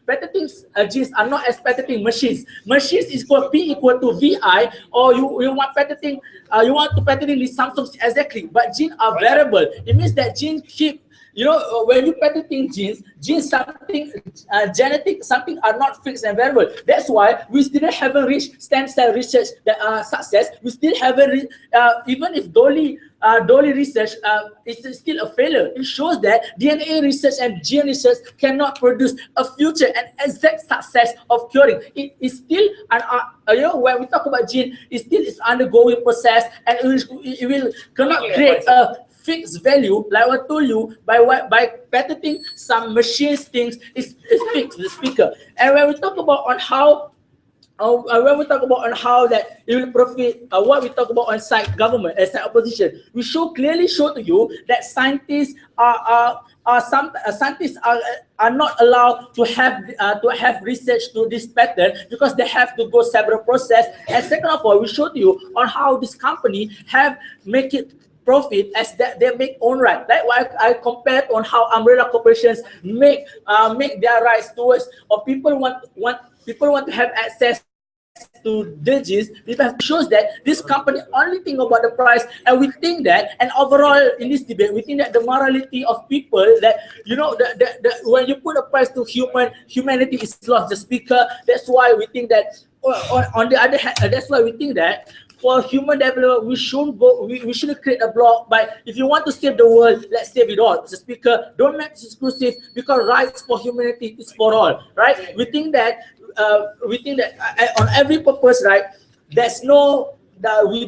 genes are not as patenting machines. Machines is equal P equal to VI, or you want patenting, you want to patenting the Samsung exactly. But genes are variable. It means that genes keep. When you patenting genes something genetic, something are not fixed and variable. That's why we still haven't reached stem cell research that are success. We still haven't even if Dolly research is still a failure. It shows that DNA research and gene research cannot produce a future and exact success of curing. It is still when we talk about gene, it still is undergoing process, and it will cannot create a fixed value, like I told you, by patenting some machines things is fixed, the speaker. And when we talk about on how that it will profit, what we talk about on side government and side opposition, we clearly show to you that scientists are not allowed to have research to this pattern because they have to go several process. And second of all, we show to you on how this company have make it profit as that they make own right. Like what I compared on how umbrella corporations make their rights towards, or people want to have access to the genes. It shows that this company only think about the price, and we think that, and overall in this debate, we think that the morality of people, that when you put a price to humanity is lost, the speaker. That's why we think that. On the other hand, that's why we think that for human development, we shouldn't create a block. But if you want to save the world, let's save it all. The speaker, don't make it exclusive, because rights for humanity is for all, right? We think that on every purpose, right? We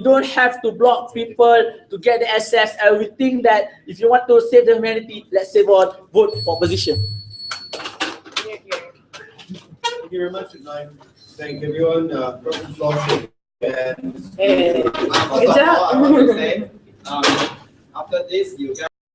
don't have to block people to get the access, and we think that if you want to save the humanity, let's save all. Vote for opposition. Thank you very much. Thank everyone. Professor Flossie. Good job. After this, you